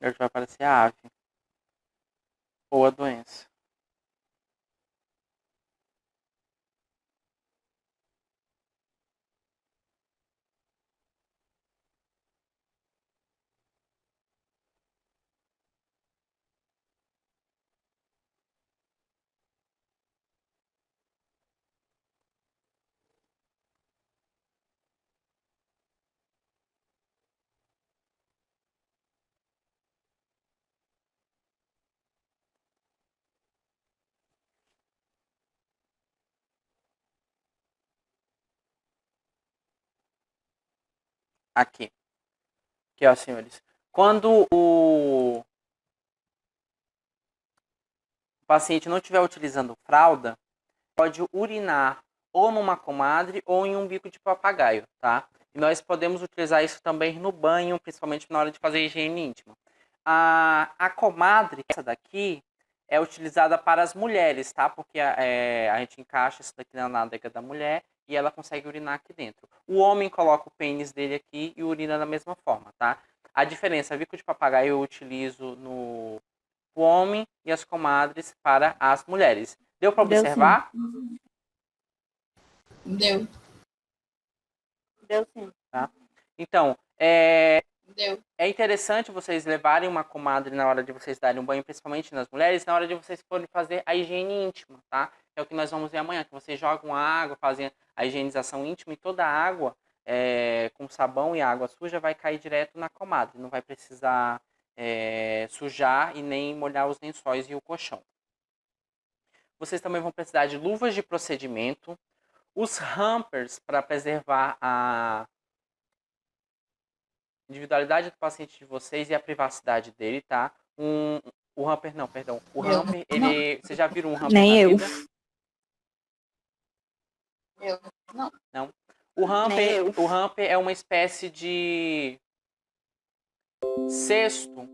Vai aparecer a ave ou a doença. Aqui, ó, senhores. Quando o paciente não estiver utilizando fralda, pode urinar ou numa comadre ou em um bico de papagaio, tá? E nós podemos utilizar isso também no banho, principalmente na hora de fazer higiene íntima. A comadre, essa daqui, é utilizada para as mulheres, tá? Porque a gente encaixa isso daqui na nádega da mulher e ela consegue urinar aqui dentro. O homem coloca o pênis dele aqui e urina da mesma forma, tá? A diferença, bico de papagaio eu utilizo no homem e as comadres para as mulheres. Deu para observar? Deu. Deu sim. Tá? Então, é interessante vocês levarem uma comadre na hora de vocês darem um banho, principalmente nas mulheres, na hora de vocês forem fazer a higiene íntima, tá? É o que nós vamos ver amanhã, que vocês jogam água, fazem a higienização íntima e toda a água com sabão e água suja vai cair direto na comadre. Não vai precisar sujar e nem molhar os lençóis e o colchão. Vocês também vão precisar de luvas de procedimento, os hampers para preservar a individualidade do paciente de vocês e a privacidade dele, tá? O hamper, não, perdão. O hamper, vocês já viram um hamper Nem na eu. vida? Eu não. Não. O hamper é uma espécie de cesto.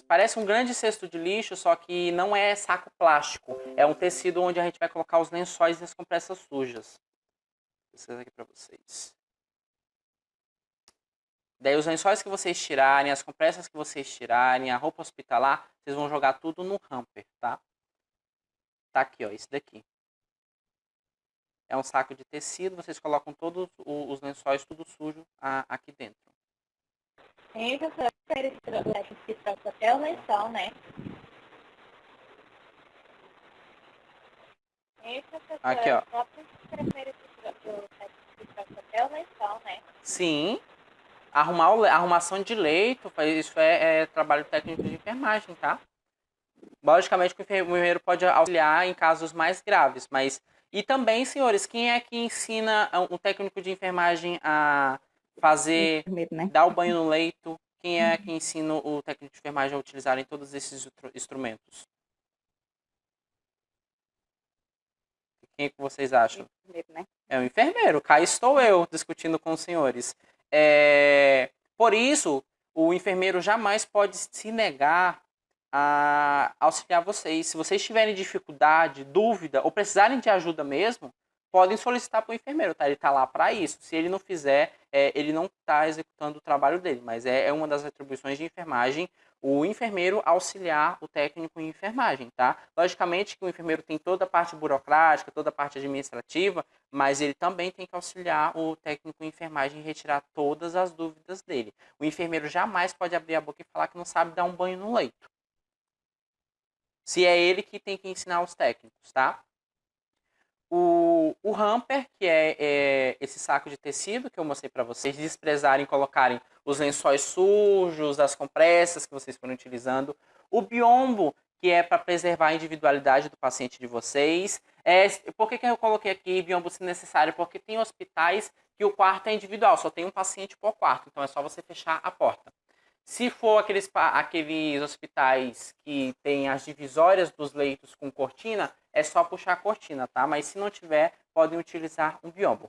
Parece um grande cesto de lixo, só que não é saco plástico. É um tecido onde a gente vai colocar os lençóis e as compressas sujas. Vou escrever aqui para vocês. Daí os lençóis que vocês tirarem, as compressas que vocês tirarem, a roupa hospitalar, vocês vão jogar tudo no hamper, tá? Tá aqui, ó, esse daqui. É um saco de tecido, vocês colocam todos os lençóis tudo sujo aqui dentro. Tem que troca até o lençol, né? Aqui, ó. Até o lençol, né? Sim. Arrumação de leito, isso é trabalho técnico de enfermagem, tá? Logicamente que o enfermeiro pode auxiliar em casos mais graves, mas... E também, senhores, quem é que ensina um técnico de enfermagem a fazer, Né? dar o banho no leito? Quem é que ensina o técnico de enfermagem a utilizarem todos esses instrumentos? Quem é que vocês acham? Né? É o enfermeiro. Cá estou eu discutindo com os senhores. Por isso, o enfermeiro jamais pode se negar a auxiliar vocês. Se vocês tiverem dificuldade, dúvida ou precisarem de ajuda mesmo, podem solicitar para o enfermeiro, tá? Ele está lá para isso. Se ele não fizer, ele não está executando o trabalho dele, mas é uma das atribuições de enfermagem o enfermeiro auxiliar o técnico em enfermagem, tá? Logicamente que o enfermeiro tem toda a parte burocrática, toda a parte administrativa, mas ele também tem que auxiliar o técnico em enfermagem em retirar todas as dúvidas dele. O enfermeiro jamais pode abrir a boca e falar que não sabe dar um banho no leito. Se é ele que tem que ensinar os técnicos, tá? O hamper, que é esse saco de tecido que eu mostrei para vocês, desprezarem, colocarem os lençóis sujos, as compressas que vocês foram utilizando. O biombo, que é para preservar a individualidade do paciente de vocês. Por que eu coloquei aqui biombo se necessário? Porque tem hospitais que o quarto é individual, só tem um paciente por quarto, então é só você fechar a porta. Se for aqueles hospitais que tem as divisórias dos leitos com cortina, é só puxar a cortina, tá? Mas se não tiver, podem utilizar um biombo.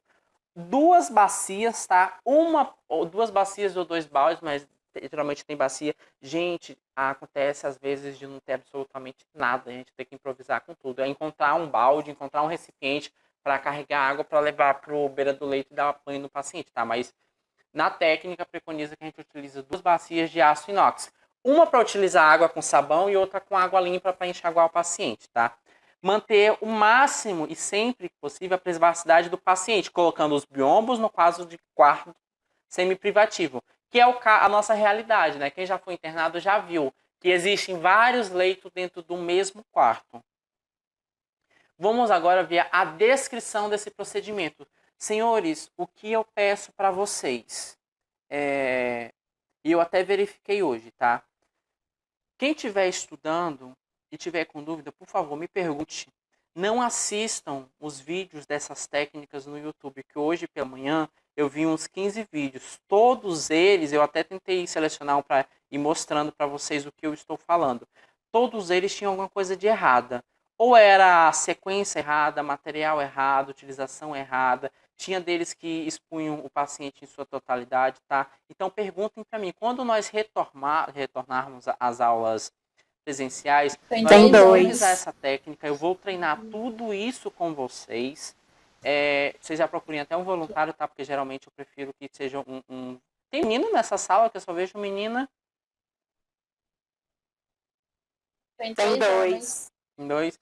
2 bacias, tá? Duas bacias ou 2 baldes, mas geralmente tem bacia. Gente, acontece às vezes de não ter absolutamente nada, a gente tem que improvisar com tudo. É encontrar um balde, encontrar um recipiente para carregar água para levar para o beira do leito e dar banho no paciente, tá? Mas na técnica, preconiza que a gente utilize 2 bacias de aço inox. Uma para utilizar água com sabão e outra com água limpa para enxaguar o paciente, tá? Manter o máximo e sempre que possível a privacidade do paciente, colocando os biombos no caso de quarto semi-privativo, que é a nossa realidade, né? Quem já foi internado já viu que existem vários leitos dentro do mesmo quarto. Vamos agora ver a descrição desse procedimento. Senhores, o que eu peço para vocês, e eu até verifiquei hoje, tá? Quem estiver estudando e tiver com dúvida, por favor, me pergunte. Não assistam os vídeos dessas técnicas no YouTube, que hoje pela manhã eu vi uns 15 vídeos. Todos eles, eu até tentei selecionar para ir mostrando para vocês o que eu estou falando. Todos eles tinham alguma coisa de errada. Ou era a sequência errada, material errado, utilização errada. Tinha deles que expunham o paciente em sua totalidade, tá? Então perguntem para mim, quando nós retornarmos às aulas presenciais, nós vamos usar essa técnica, eu vou treinar tudo isso com vocês. Vocês já procurem até um voluntário, tá? Porque geralmente eu prefiro que seja um... Tem menino nessa sala que eu só vejo menina? Tem 2. Em 2.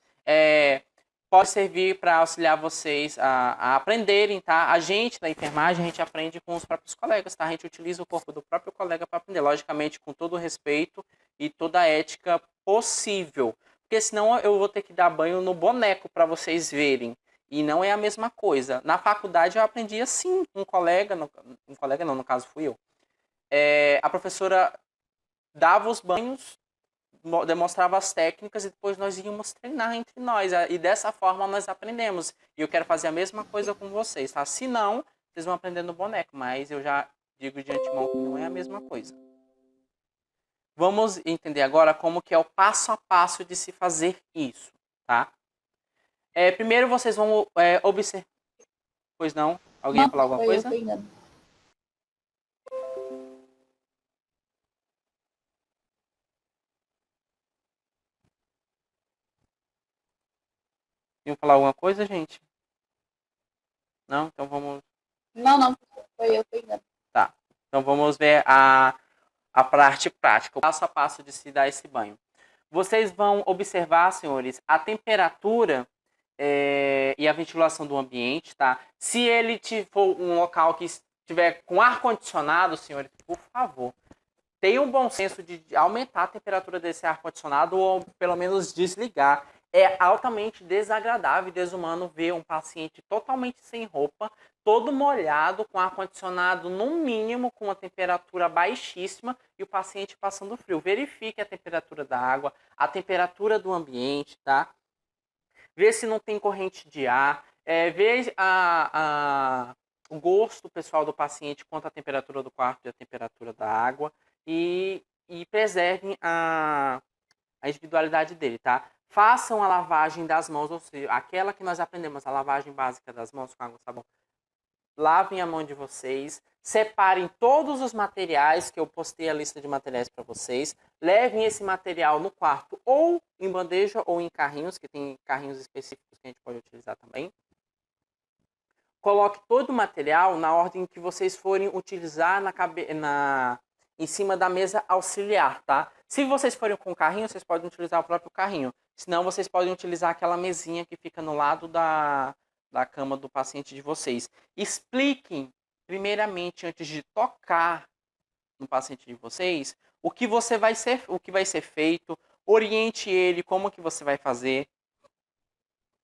Pode servir para auxiliar vocês a aprenderem, tá? A gente da enfermagem, a gente aprende com os próprios colegas, tá? A gente utiliza o corpo do próprio colega para aprender, logicamente com todo o respeito e toda a ética possível. Porque senão eu vou ter que dar banho no boneco para vocês verem. E não é a mesma coisa. Na faculdade eu aprendi assim, um colega não, no caso fui eu. A professora dava os banhos, demonstrava as técnicas e depois nós íamos treinar entre nós. E dessa forma nós aprendemos. E eu quero fazer a mesma coisa com vocês, tá? Se não, vocês vão aprender no boneco, mas eu já digo de antemão que não é a mesma coisa. Vamos entender agora como que é o passo a passo de se fazer isso, tá? Primeiro vocês vão observar... Pois não? Alguém ia falar alguma coisa? Iam falar alguma coisa, gente? Não? Então vamos... Não. Foi eu pegando. Tá. Então vamos ver a parte prática, o passo a passo de se dar esse banho. Vocês vão observar, senhores, a temperatura e a ventilação do ambiente, tá? Se ele for um local que estiver com ar-condicionado, senhores, por favor, tenham um bom senso de aumentar a temperatura desse ar-condicionado ou pelo menos desligar. É altamente desagradável e desumano ver um paciente totalmente sem roupa, todo molhado, com ar-condicionado no mínimo, com uma temperatura baixíssima e o paciente passando frio. Verifique a temperatura da água, a temperatura do ambiente, tá? Vê se não tem corrente de ar, vê o gosto pessoal do paciente quanto à temperatura do quarto e a temperatura da água e preservem a individualidade dele, tá? Façam a lavagem das mãos, ou seja, aquela que nós aprendemos, a lavagem básica das mãos com água e sabão. Lavem a mão de vocês, separem todos os materiais, que eu postei a lista de materiais para vocês, levem esse material no quarto ou em bandeja ou em carrinhos, que tem carrinhos específicos que a gente pode utilizar também. Coloque todo o material na ordem que vocês forem utilizar em cima da mesa auxiliar, tá? Se vocês forem com carrinho, vocês podem utilizar o próprio carrinho. Senão, vocês podem utilizar aquela mesinha que fica no lado da cama do paciente de vocês. Expliquem, primeiramente, antes de tocar no paciente de vocês, o que vai ser feito, oriente ele como que você vai fazer,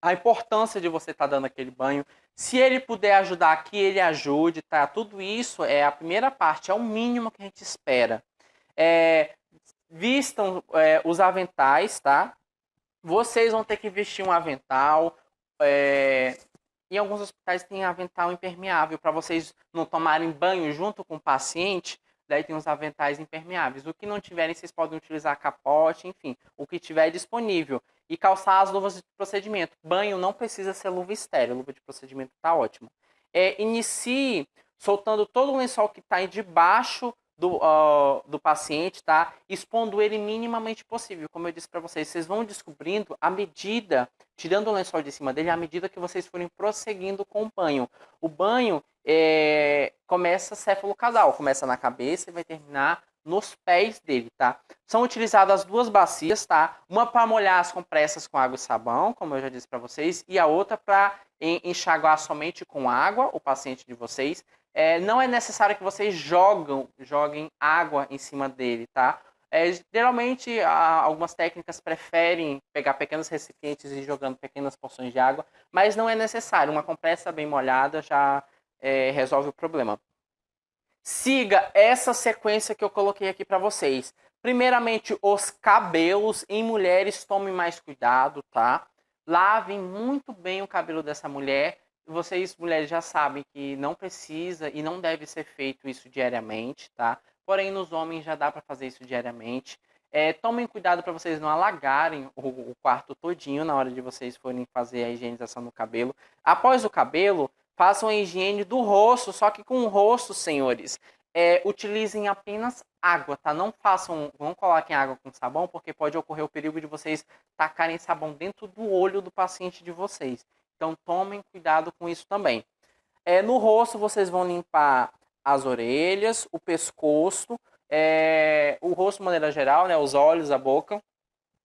a importância de você estar dando aquele banho. Se ele puder ajudar, que ele ajude, tá? Tudo isso é a primeira parte, é o mínimo que a gente espera. Vistam os aventais, tá? Vocês vão ter que vestir um avental. Em alguns hospitais tem avental impermeável para vocês não tomarem banho junto com o paciente. Daí tem os aventais impermeáveis. O que não tiverem, vocês podem utilizar capote, enfim, o que tiver disponível. E calçar as luvas de procedimento. Banho não precisa ser luva estéreo, luva de procedimento está ótimo. Inicie soltando todo o lençol que está debaixo do paciente, tá? Expondo ele minimamente possível. Como eu disse para vocês, vocês vão descobrindo à medida, tirando o lençol de cima dele, à medida que vocês forem prosseguindo com o banho. O banho começa cefalocaudal, começa na cabeça e vai terminar nos pés dele, tá? São utilizadas as duas bacias, tá? Uma para molhar as compressas com água e sabão, como eu já disse para vocês, e a outra para enxaguar somente com água o paciente de vocês. Não é necessário que vocês joguem água em cima dele, tá? Geralmente, algumas técnicas preferem pegar pequenos recipientes e ir jogando pequenas porções de água, mas não é necessário. Uma compressa bem molhada já resolve o problema. Siga essa sequência que eu coloquei aqui para vocês. Primeiramente, os cabelos. Em mulheres, tomem mais cuidado, tá? Lavem muito bem o cabelo dessa mulher. Vocês, mulheres, já sabem que não precisa e não deve ser feito isso diariamente, tá? Porém, nos homens já dá para fazer isso diariamente. Tomem cuidado para vocês não alagarem o quarto todinho na hora de vocês forem fazer a higienização do cabelo. Após o cabelo, façam a higiene do rosto, só que com o rosto, senhores, utilizem apenas água, tá? Não coloquem água com sabão, porque pode ocorrer o perigo de vocês tacarem sabão dentro do olho do paciente de vocês. Então, tomem cuidado com isso também. No rosto, vocês vão limpar as orelhas, o pescoço, o rosto de maneira geral, né? Os olhos, a boca.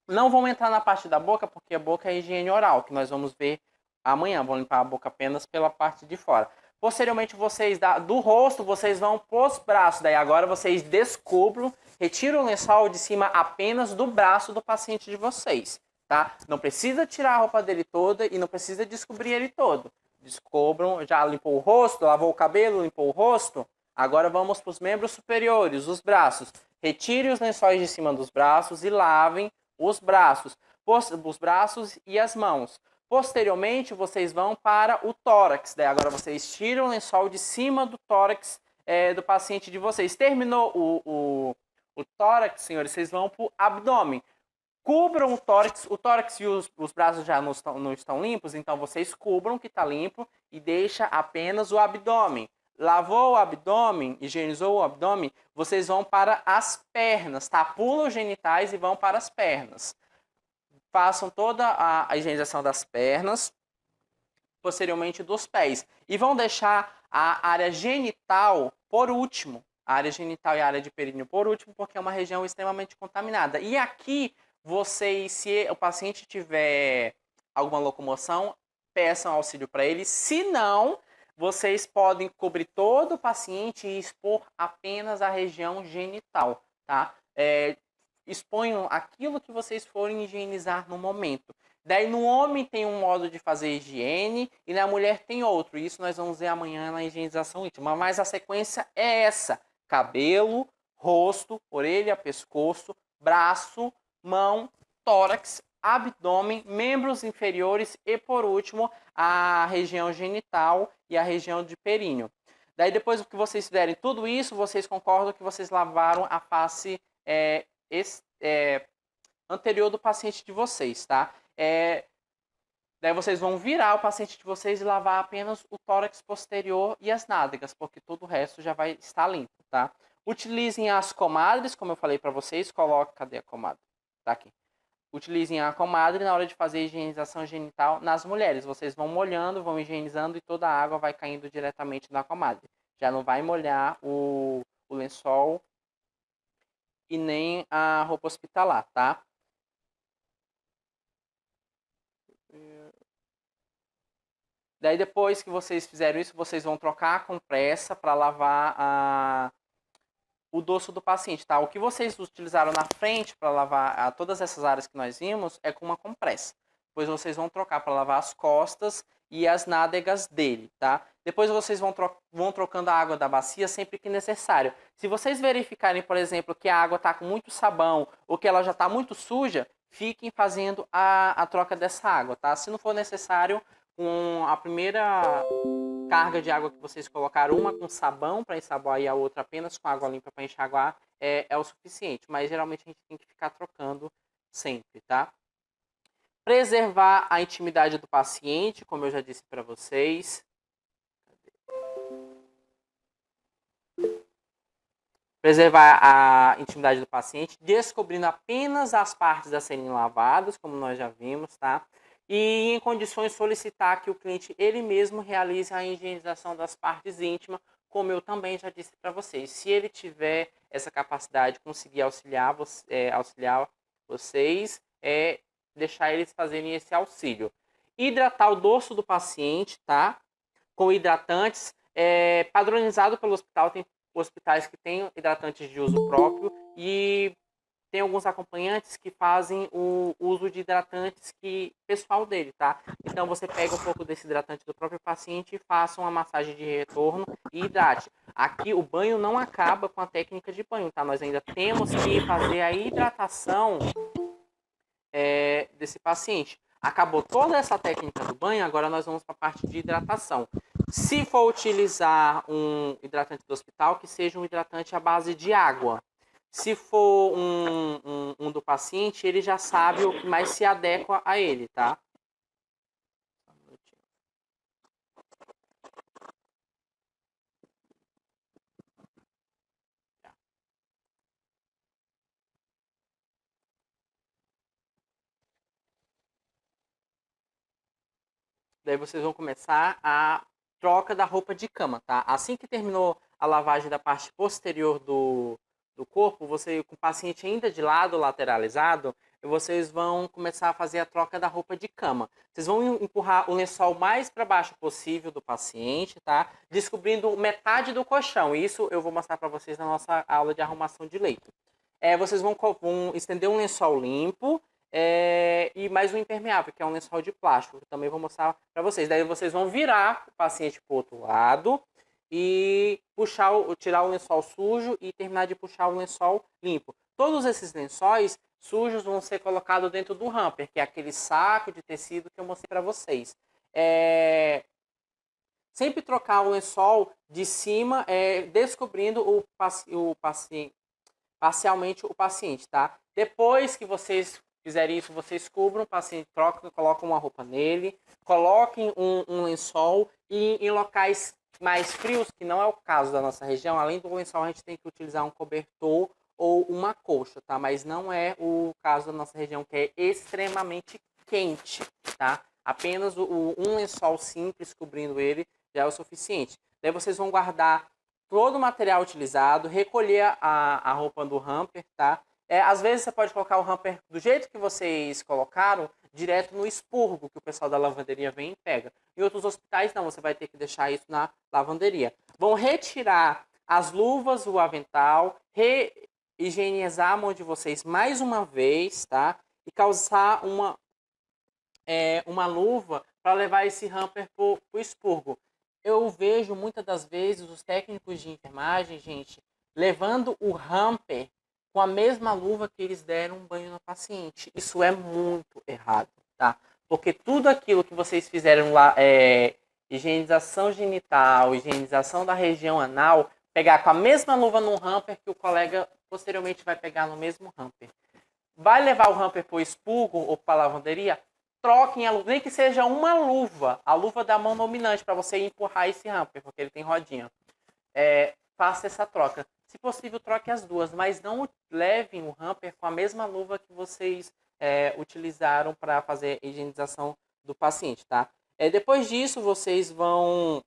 Não vão entrar na parte da boca, porque a boca é higiene oral, que nós vamos ver amanhã. Vão limpar a boca apenas pela parte de fora. Posteriormente, vocês do rosto, vocês vão pros braços. Daí agora vocês descubram, retiram o lençol de cima apenas do braço do paciente de vocês, tá? Não precisa tirar a roupa dele toda e não precisa descobrir ele todo. Descubram, já limpou o rosto, lavou o cabelo, limpou o rosto. Agora vamos para os membros superiores, os braços. Retire os lençóis de cima dos braços e lavem os braços e as mãos. Posteriormente, vocês vão para o tórax. Daí agora vocês tiram o lençol de cima do tórax do paciente de vocês. Terminou o tórax, senhores, vocês vão para o abdômen. Cubram o tórax e os braços já não estão limpos, então vocês cubram que está limpo e deixa apenas o abdômen. Lavou o abdômen, higienizou o abdômen, vocês vão para as pernas, tá? Pulam os genitais e vão para as pernas. Façam toda a higienização das pernas, posteriormente dos pés. E vão deixar a área genital por último. A área genital e a área de períneo por último, porque é uma região extremamente contaminada. E aqui, se o paciente tiver alguma locomoção, peçam auxílio para ele. Se não, vocês podem cobrir todo o paciente e expor apenas a região genital, tá? Exponham aquilo que vocês forem higienizar no momento. Daí no homem tem um modo de fazer higiene e na mulher tem outro. Isso nós vamos ver amanhã na higienização íntima. Mas a sequência é essa: cabelo, rosto, orelha, pescoço, braço, mão, tórax, abdômen, membros inferiores e, por último, a região genital e a região de períneo. Daí, depois que vocês fizerem tudo isso, vocês concordam que vocês lavaram a face anterior do paciente de vocês, tá? Daí vocês vão virar o paciente de vocês e lavar apenas o tórax posterior e as nádegas, porque todo o resto já vai estar limpo, tá? Utilizem as comadres, como eu falei para vocês. Cadê a comadre? Tá aqui. Utilizem a comadre na hora de fazer a higienização genital nas mulheres. Vocês vão molhando, vão higienizando e toda a água vai caindo diretamente na comadre. Já não vai molhar o lençol e nem a roupa hospitalar, tá? Daí depois que vocês fizeram isso, vocês vão trocar a compressa para lavar o dorso do paciente, tá? O que vocês utilizaram na frente para lavar todas essas áreas que nós vimos é com uma compressa. Depois vocês vão trocar para lavar as costas e as nádegas dele, tá? Depois vocês vão trocando a água da bacia sempre que necessário. Se vocês verificarem, por exemplo, que a água está com muito sabão ou que ela já está muito suja, fiquem fazendo a troca dessa água, tá? Se não for necessário, com a primeira carga de água que vocês colocaram, uma com sabão para ensaboar e a outra apenas com água limpa para enxaguar, é o suficiente. Mas geralmente a gente tem que ficar trocando sempre, tá? Preservar a intimidade do paciente, como eu já disse para vocês. Preservar a intimidade do paciente, descobrindo apenas as partes a serem lavadas, como nós já vimos, tá? E em condições solicitar que o cliente ele mesmo realize a higienização das partes íntimas, como eu também já disse para vocês. Se ele tiver essa capacidade de conseguir auxiliar vocês, deixar eles fazerem esse auxílio. Hidratar o dorso do paciente, tá? Com hidratantes, padronizado pelo hospital. Tem hospitais que têm hidratantes de uso próprio e tem alguns acompanhantes que fazem o uso de hidratantes pessoal dele, tá? Então você pega um pouco desse hidratante do próprio paciente e faça uma massagem de retorno e hidrate. Aqui o banho não acaba com a técnica de banho, tá? Nós ainda temos que fazer a hidratação desse paciente. Acabou toda essa técnica do banho, agora nós vamos para a parte de hidratação. Se for utilizar um hidratante do hospital, que seja um hidratante à base de água. Se for um do paciente, ele já sabe o que mais se adequa a ele, tá? Daí vocês vão começar a troca da roupa de cama, tá? Assim que terminou a lavagem da parte posterior do corpo, você com o paciente ainda de lado, lateralizado, vocês vão começar a fazer a troca da roupa de cama. Vocês vão empurrar o lençol mais para baixo possível do paciente, tá? Descobrindo metade do colchão. Isso eu vou mostrar para vocês na nossa aula de arrumação de leito. Vocês vão estender um lençol limpo e mais um impermeável, que é um lençol de plástico. Que também vou mostrar para vocês. Daí vocês vão virar o paciente para o outro lado e tirar o lençol sujo e terminar de puxar o lençol limpo. Todos esses lençóis sujos vão ser colocados dentro do hamper, que é aquele saco de tecido que eu mostrei para vocês. Sempre trocar o lençol de cima, descobrindo parcialmente o paciente, tá? Depois que vocês fizerem isso, vocês cubram o paciente, colocam uma roupa nele, coloquem um lençol e em locais mais frios, que não é o caso da nossa região, além do lençol a gente tem que utilizar um cobertor ou uma colcha, tá? Mas não é o caso da nossa região, que é extremamente quente, tá? Apenas um lençol simples cobrindo ele já é o suficiente. Daí vocês vão guardar todo o material utilizado, recolher a roupa do hamper, tá? Às vezes você pode colocar o hamper do jeito que vocês colocaram, direto no expurgo, que o pessoal da lavanderia vem e pega. Em outros hospitais não, você vai ter que deixar isso na lavanderia. Vão retirar as luvas, o avental, higienizar a mão de vocês mais uma vez, tá? E causar uma uma luva para levar esse hamper para o expurgo. Eu vejo muitas das vezes os técnicos de enfermagem, gente, levando o hamper com a mesma luva que eles deram um banho no paciente. Isso é muito errado, tá? Porque tudo aquilo que vocês fizeram lá, higienização genital, higienização da região anal, pegar com a mesma luva no hamper que o colega posteriormente vai pegar no mesmo hamper. Vai levar o hamper para o expurgo ou para a lavanderia? Troquem a luva, nem que seja uma luva, a luva da mão dominante, para você empurrar esse hamper, porque ele tem rodinha. Faça essa troca. Se possível, troque as duas, mas não levem o hamper com a mesma luva que vocês utilizaram para fazer a higienização do paciente, tá? Depois disso, vocês vão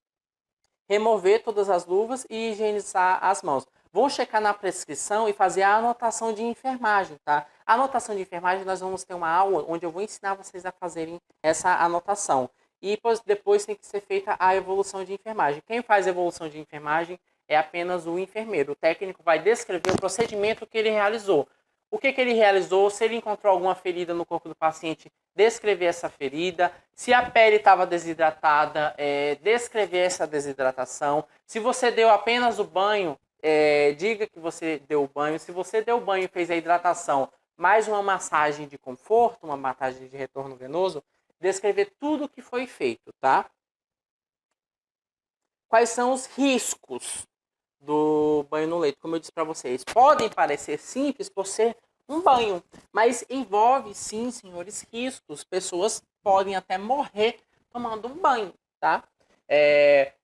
remover todas as luvas e higienizar as mãos. Vão checar na prescrição e fazer a anotação de enfermagem, tá? A anotação de enfermagem, nós vamos ter uma aula onde eu vou ensinar vocês a fazerem essa anotação. E depois tem que ser feita a evolução de enfermagem. Quem faz a evolução de enfermagem é apenas o enfermeiro. O técnico vai descrever o procedimento que ele realizou. O que ele realizou, se ele encontrou alguma ferida no corpo do paciente, descrever essa ferida. Se a pele estava desidratada, descrever essa desidratação. Se você deu apenas o banho, diga que você deu o banho. Se você deu o banho e fez a hidratação, mais uma massagem de conforto, uma massagem de retorno venoso, descrever tudo o que foi feito, tá? Quais são os riscos do banho no leito? Como eu disse para vocês, podem parecer simples por ser um banho, mas envolve sim, senhores, riscos. Pessoas podem até morrer tomando um banho, tá?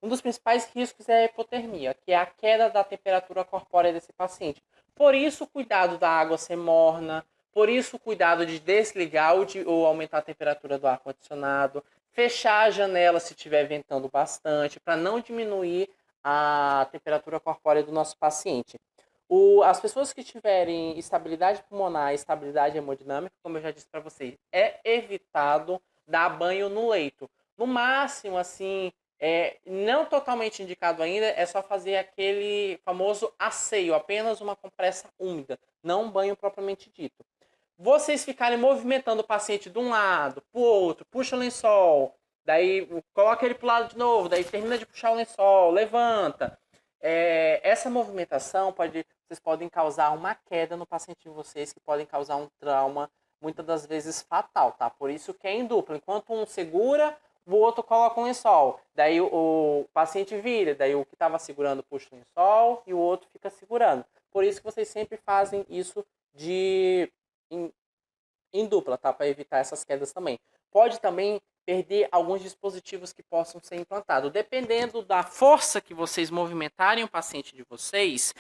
Um dos principais riscos é a hipotermia, que é a queda da temperatura corpórea desse paciente. Por isso, o cuidado da água ser morna, por isso, o cuidado de desligar ou aumentar a temperatura do ar-condicionado, fechar a janela se estiver ventando bastante, para não diminuir a temperatura corpórea do nosso paciente. As pessoas que tiverem estabilidade pulmonar e estabilidade hemodinâmica, como eu já disse para vocês, é evitado dar banho no leito. No máximo, assim, não totalmente indicado ainda, é só fazer aquele famoso asseio, apenas uma compressa úmida, não um banho propriamente dito. Vocês ficarem movimentando o paciente de um lado para o outro, puxa o lençol, daí coloca ele para o lado de novo, daí termina de puxar o lençol, levanta. Essa movimentação vocês podem causar uma queda no paciente de vocês, que podem causar um trauma, muitas das vezes fatal, tá? Por isso que é em dupla. Enquanto um segura, o outro coloca um lençol. Daí o paciente vira, daí o que estava segurando puxa o lençol e o outro fica segurando. Por isso que vocês sempre fazem isso em dupla, tá? Para evitar essas quedas também. Pode também perder alguns dispositivos que possam ser implantados. Dependendo da força que vocês movimentarem o paciente de vocês,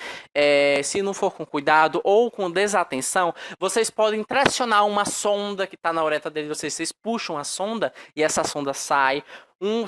se não for com cuidado ou com desatenção, vocês podem tracionar uma sonda que está na uretra dele, vocês puxam a sonda e essa sonda sai.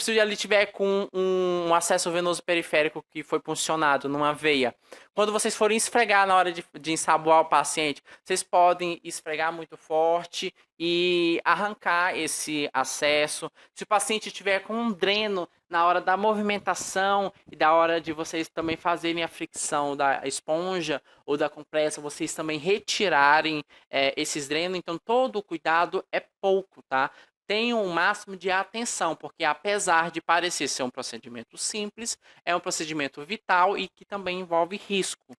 Se ele tiver com um acesso venoso periférico que foi puncionado numa veia, quando vocês forem esfregar na hora de ensaboar o paciente, vocês podem esfregar muito forte e arrancar esse acesso. Se o paciente tiver com um dreno na hora da movimentação e da hora de vocês também fazerem a fricção da esponja ou da compressa, vocês também retirarem esses drenos. Então, todo o cuidado é pouco, tá? Tenham o máximo de atenção, porque apesar de parecer ser um procedimento simples, é um procedimento vital e que também envolve risco.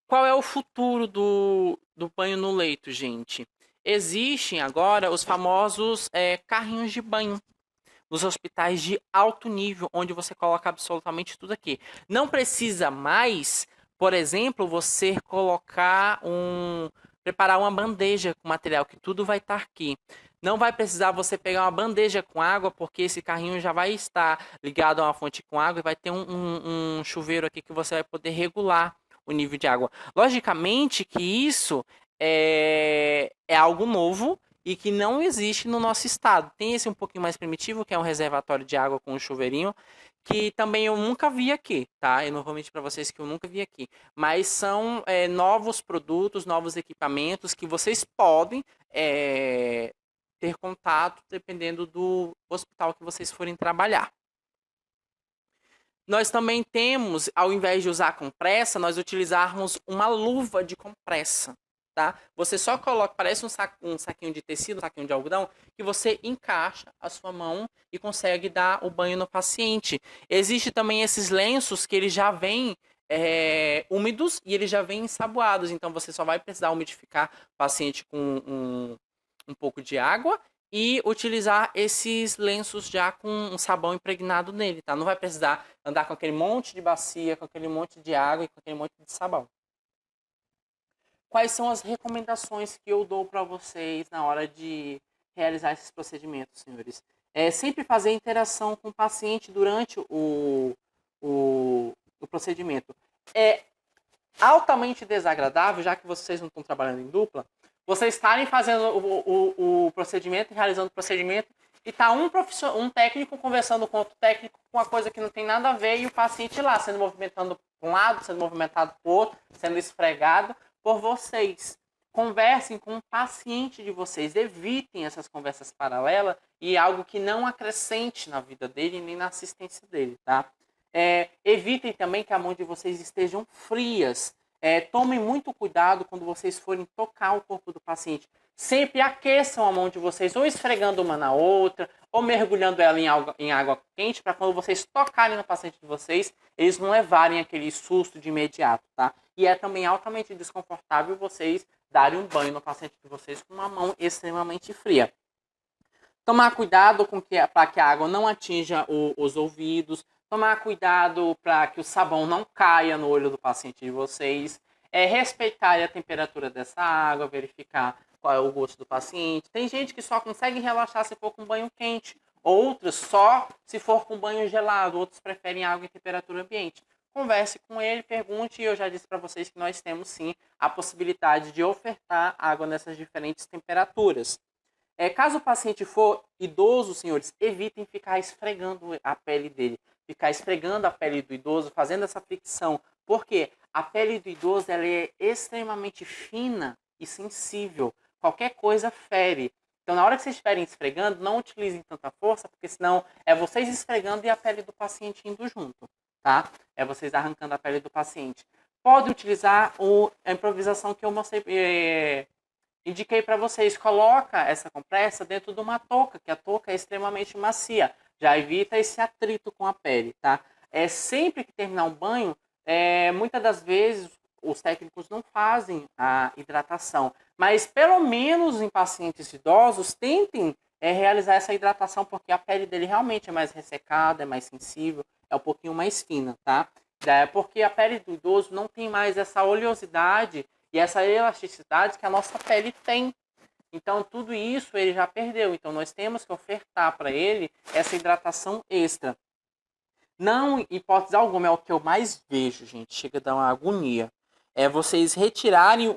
Qual é o futuro do banho no leito, gente? Existem agora os famosos carrinhos de banho nos hospitais de alto nível, onde você coloca absolutamente tudo aqui. Não precisa mais, por exemplo, você preparar uma bandeja com material, que tudo vai estar aqui. Não vai precisar você pegar uma bandeja com água, porque esse carrinho já vai estar ligado a uma fonte com água e vai ter um chuveiro aqui que você vai poder regular o nível de água. Logicamente que isso é algo novo e que não existe no nosso estado. Tem esse um pouquinho mais primitivo, que é um reservatório de água com um chuveirinho, que também eu nunca vi aqui, tá? Eu não vou mentir para vocês que eu nunca vi aqui. Mas são novos produtos, novos equipamentos que vocês podem ter contato dependendo do hospital que vocês forem trabalhar. Nós também temos, ao invés de usar compressa, nós utilizarmos uma luva de compressa, tá? Você só coloca, parece um saquinho de tecido, um saquinho de algodão, que você encaixa a sua mão e consegue dar o banho no paciente. Existe também esses lenços que eles já vêm úmidos e eles já vêm ensaboados, então você só vai precisar umidificar o paciente com um pouco de água e utilizar esses lenços já com um sabão impregnado nele, tá? Não vai precisar andar com aquele monte de bacia, com aquele monte de água e com aquele monte de sabão. Quais são as recomendações que eu dou para vocês na hora de realizar esses procedimentos, senhores? Sempre fazer interação com o paciente durante o procedimento. É altamente desagradável, já que vocês não estão trabalhando em dupla, vocês estarem fazendo o procedimento, realizando o procedimento, e tá um técnico conversando com outro técnico com uma coisa que não tem nada a ver, e o paciente lá, sendo movimentado para um lado, sendo movimentado para o outro, sendo esfregado por vocês. Conversem com o paciente de vocês, evitem essas conversas paralelas e algo que não acrescente na vida dele nem na assistência dele, tá? Evitem também que a mão de vocês estejam frias. Tomem muito cuidado quando vocês forem tocar o corpo do paciente. Sempre aqueçam a mão de vocês, ou esfregando uma na outra, ou mergulhando ela em água quente, para quando vocês tocarem no paciente de vocês, eles não levarem aquele susto de imediato, tá? E é também altamente desconfortável vocês darem um banho no paciente de vocês com uma mão extremamente fria. Tomar cuidado para que a água não atinja os ouvidos. Tomar cuidado para que o sabão não caia no olho do paciente de vocês. Respeitar a temperatura dessa água, verificar qual é o gosto do paciente. Tem gente que só consegue relaxar se for com banho quente. Outros só se for com banho gelado. Outros preferem água em temperatura ambiente. Converse com ele, pergunte, e eu já disse para vocês que nós temos sim a possibilidade de ofertar água nessas diferentes temperaturas. Caso o paciente for idoso, senhores, evitem ficar esfregando a pele dele. Ficar esfregando a pele do idoso, fazendo essa fricção. Porque a pele do idoso ela é extremamente fina e sensível. Qualquer coisa fere. Então, na hora que vocês estiverem esfregando, não utilizem tanta força, porque senão é vocês esfregando e a pele do paciente indo junto, tá? É vocês arrancando a pele do paciente. Pode utilizar a improvisação que eu mostrei, indiquei para vocês. Coloca essa compressa dentro de uma touca, que a touca é extremamente macia. Já evita esse atrito com a pele, tá? Sempre que terminar um banho, muitas das vezes os técnicos não fazem a hidratação. Mas pelo menos em pacientes idosos, tentem realizar essa hidratação, porque a pele dele realmente é mais ressecada, é mais sensível, é um pouquinho mais fina, tá? Porque a pele do idoso não tem mais essa oleosidade e essa elasticidade que a nossa pele tem. Então, tudo isso ele já perdeu. Então, nós temos que ofertar para ele essa hidratação extra. Não, em hipótese alguma, é o que eu mais vejo, gente. Chega a dar uma agonia. Vocês retirarem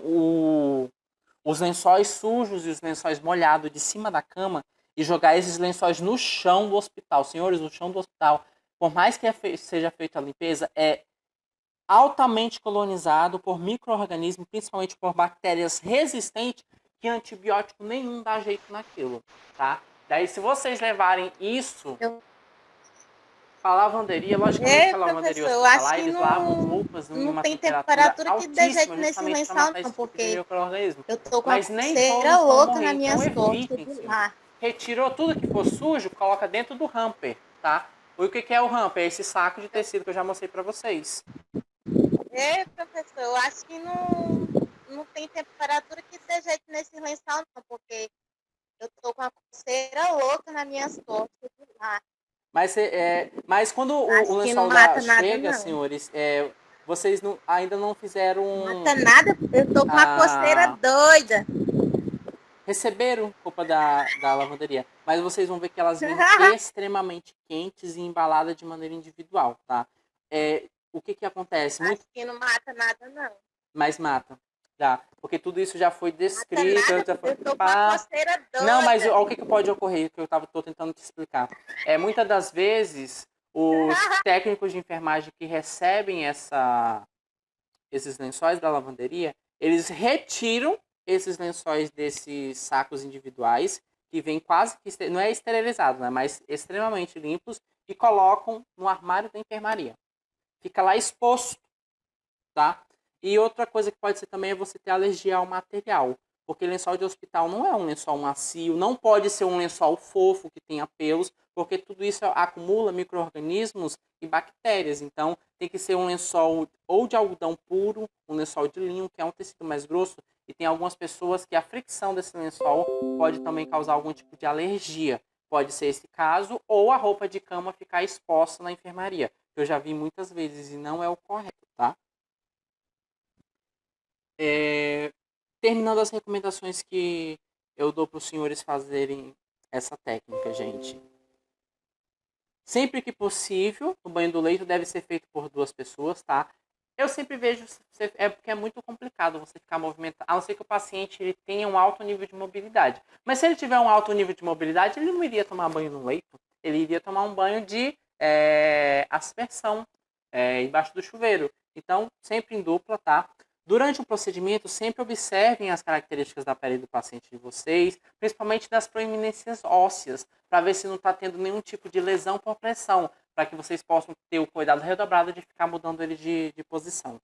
os lençóis sujos e os lençóis molhados de cima da cama e jogar esses lençóis no chão do hospital. Senhores, no chão do hospital, por mais que seja feita a limpeza, é altamente colonizado por micro-organismos, principalmente por bactérias resistentes, que antibiótico nenhum dá jeito naquilo, tá? Daí, se vocês levarem isso para a lavanderia, logicamente que a lavanderia hospitalar, eles lavam roupas em uma temperatura que dê jeito altíssima, nesse justamente lençol, para matar esse não, tipo de porque micro-organismo. eu tô com Mas a nem coceira todos vão louca morrer, nas minhas então costas. evitem, senhor. Retirou tudo que for sujo, coloca dentro do hamper, tá? O que é o hamper? É esse saco de tecido que eu já mostrei para vocês. Professor, eu acho que não tem temperatura que dê jeito nesse lençol, não, porque eu tô com a coceira louca nas minhas costas. Mas quando o lençol chega, senhores, vocês ainda não fizeram... Não mata nada, eu tô com a coceira doida. Receberam roupa da lavanderia, mas vocês vão ver que elas vêm extremamente quentes e embaladas de maneira individual, tá? O que acontece? Acho que não mata nada, não. Mas mata, tá? Porque tudo isso já foi descrito. Nada, eu tô com a coceira doida. Não, mas o que pode ocorrer, que eu tô tentando te explicar. Muitas das vezes, os técnicos de enfermagem que recebem esses lençóis da lavanderia, eles retiram esses lençóis desses sacos individuais, que vem quase que, não é esterilizado, né, mas extremamente limpos, e colocam no armário da enfermaria. Fica lá exposto, tá? E outra coisa que pode ser também é você ter alergia ao material. Porque lençol de hospital não é um lençol macio, não pode ser um lençol fofo que tenha pelos, porque tudo isso acumula micro-organismos e bactérias. Então, tem que ser um lençol ou de algodão puro, um lençol de linho, que é um tecido mais grosso, e tem algumas pessoas que a fricção desse lençol pode também causar algum tipo de alergia. Pode ser esse caso, ou a roupa de cama ficar exposta na enfermaria, que eu já vi muitas vezes e não é o correto, tá? Terminando as recomendações que eu dou para os senhores fazerem essa técnica, gente. Sempre que possível, o banho do leito deve ser feito por 2 pessoas, tá? Eu sempre vejo, porque é muito complicado você ficar movimentando, a não ser que o paciente ele tenha um alto nível de mobilidade. Mas se ele tiver um alto nível de mobilidade, ele não iria tomar banho no leito, ele iria tomar um banho de aspersão embaixo do chuveiro. Então, sempre em dupla, tá? Durante o procedimento, sempre observem as características da pele do paciente de vocês, principalmente das proeminências ósseas, para ver se não está tendo nenhum tipo de lesão por pressão, para que vocês possam ter o cuidado redobrado de ficar mudando ele de posição.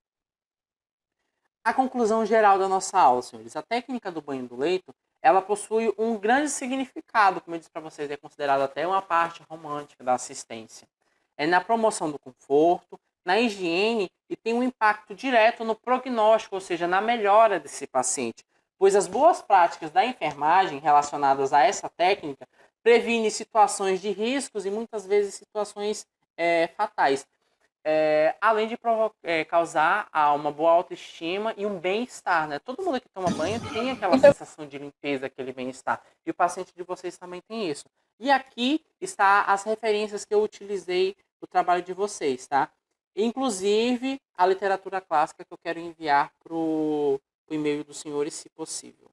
A conclusão geral da nossa aula, senhores. A técnica do banho do leito, ela possui um grande significado, como eu disse para vocês, é considerado até uma parte romântica da assistência. É na promoção do conforto, na higiene e tem um impacto direto no prognóstico, ou seja, na melhora desse paciente, pois as boas práticas da enfermagem relacionadas a essa técnica previnem situações de riscos e muitas vezes situações fatais, além de causar uma boa autoestima e um bem-estar, né? Todo mundo que toma banho tem aquela sensação de limpeza, aquele bem-estar, e o paciente de vocês também tem isso. E aqui está as referências que eu utilizei do trabalho de vocês, tá? Inclusive a literatura clássica que eu quero enviar para o e-mail dos senhores, se possível.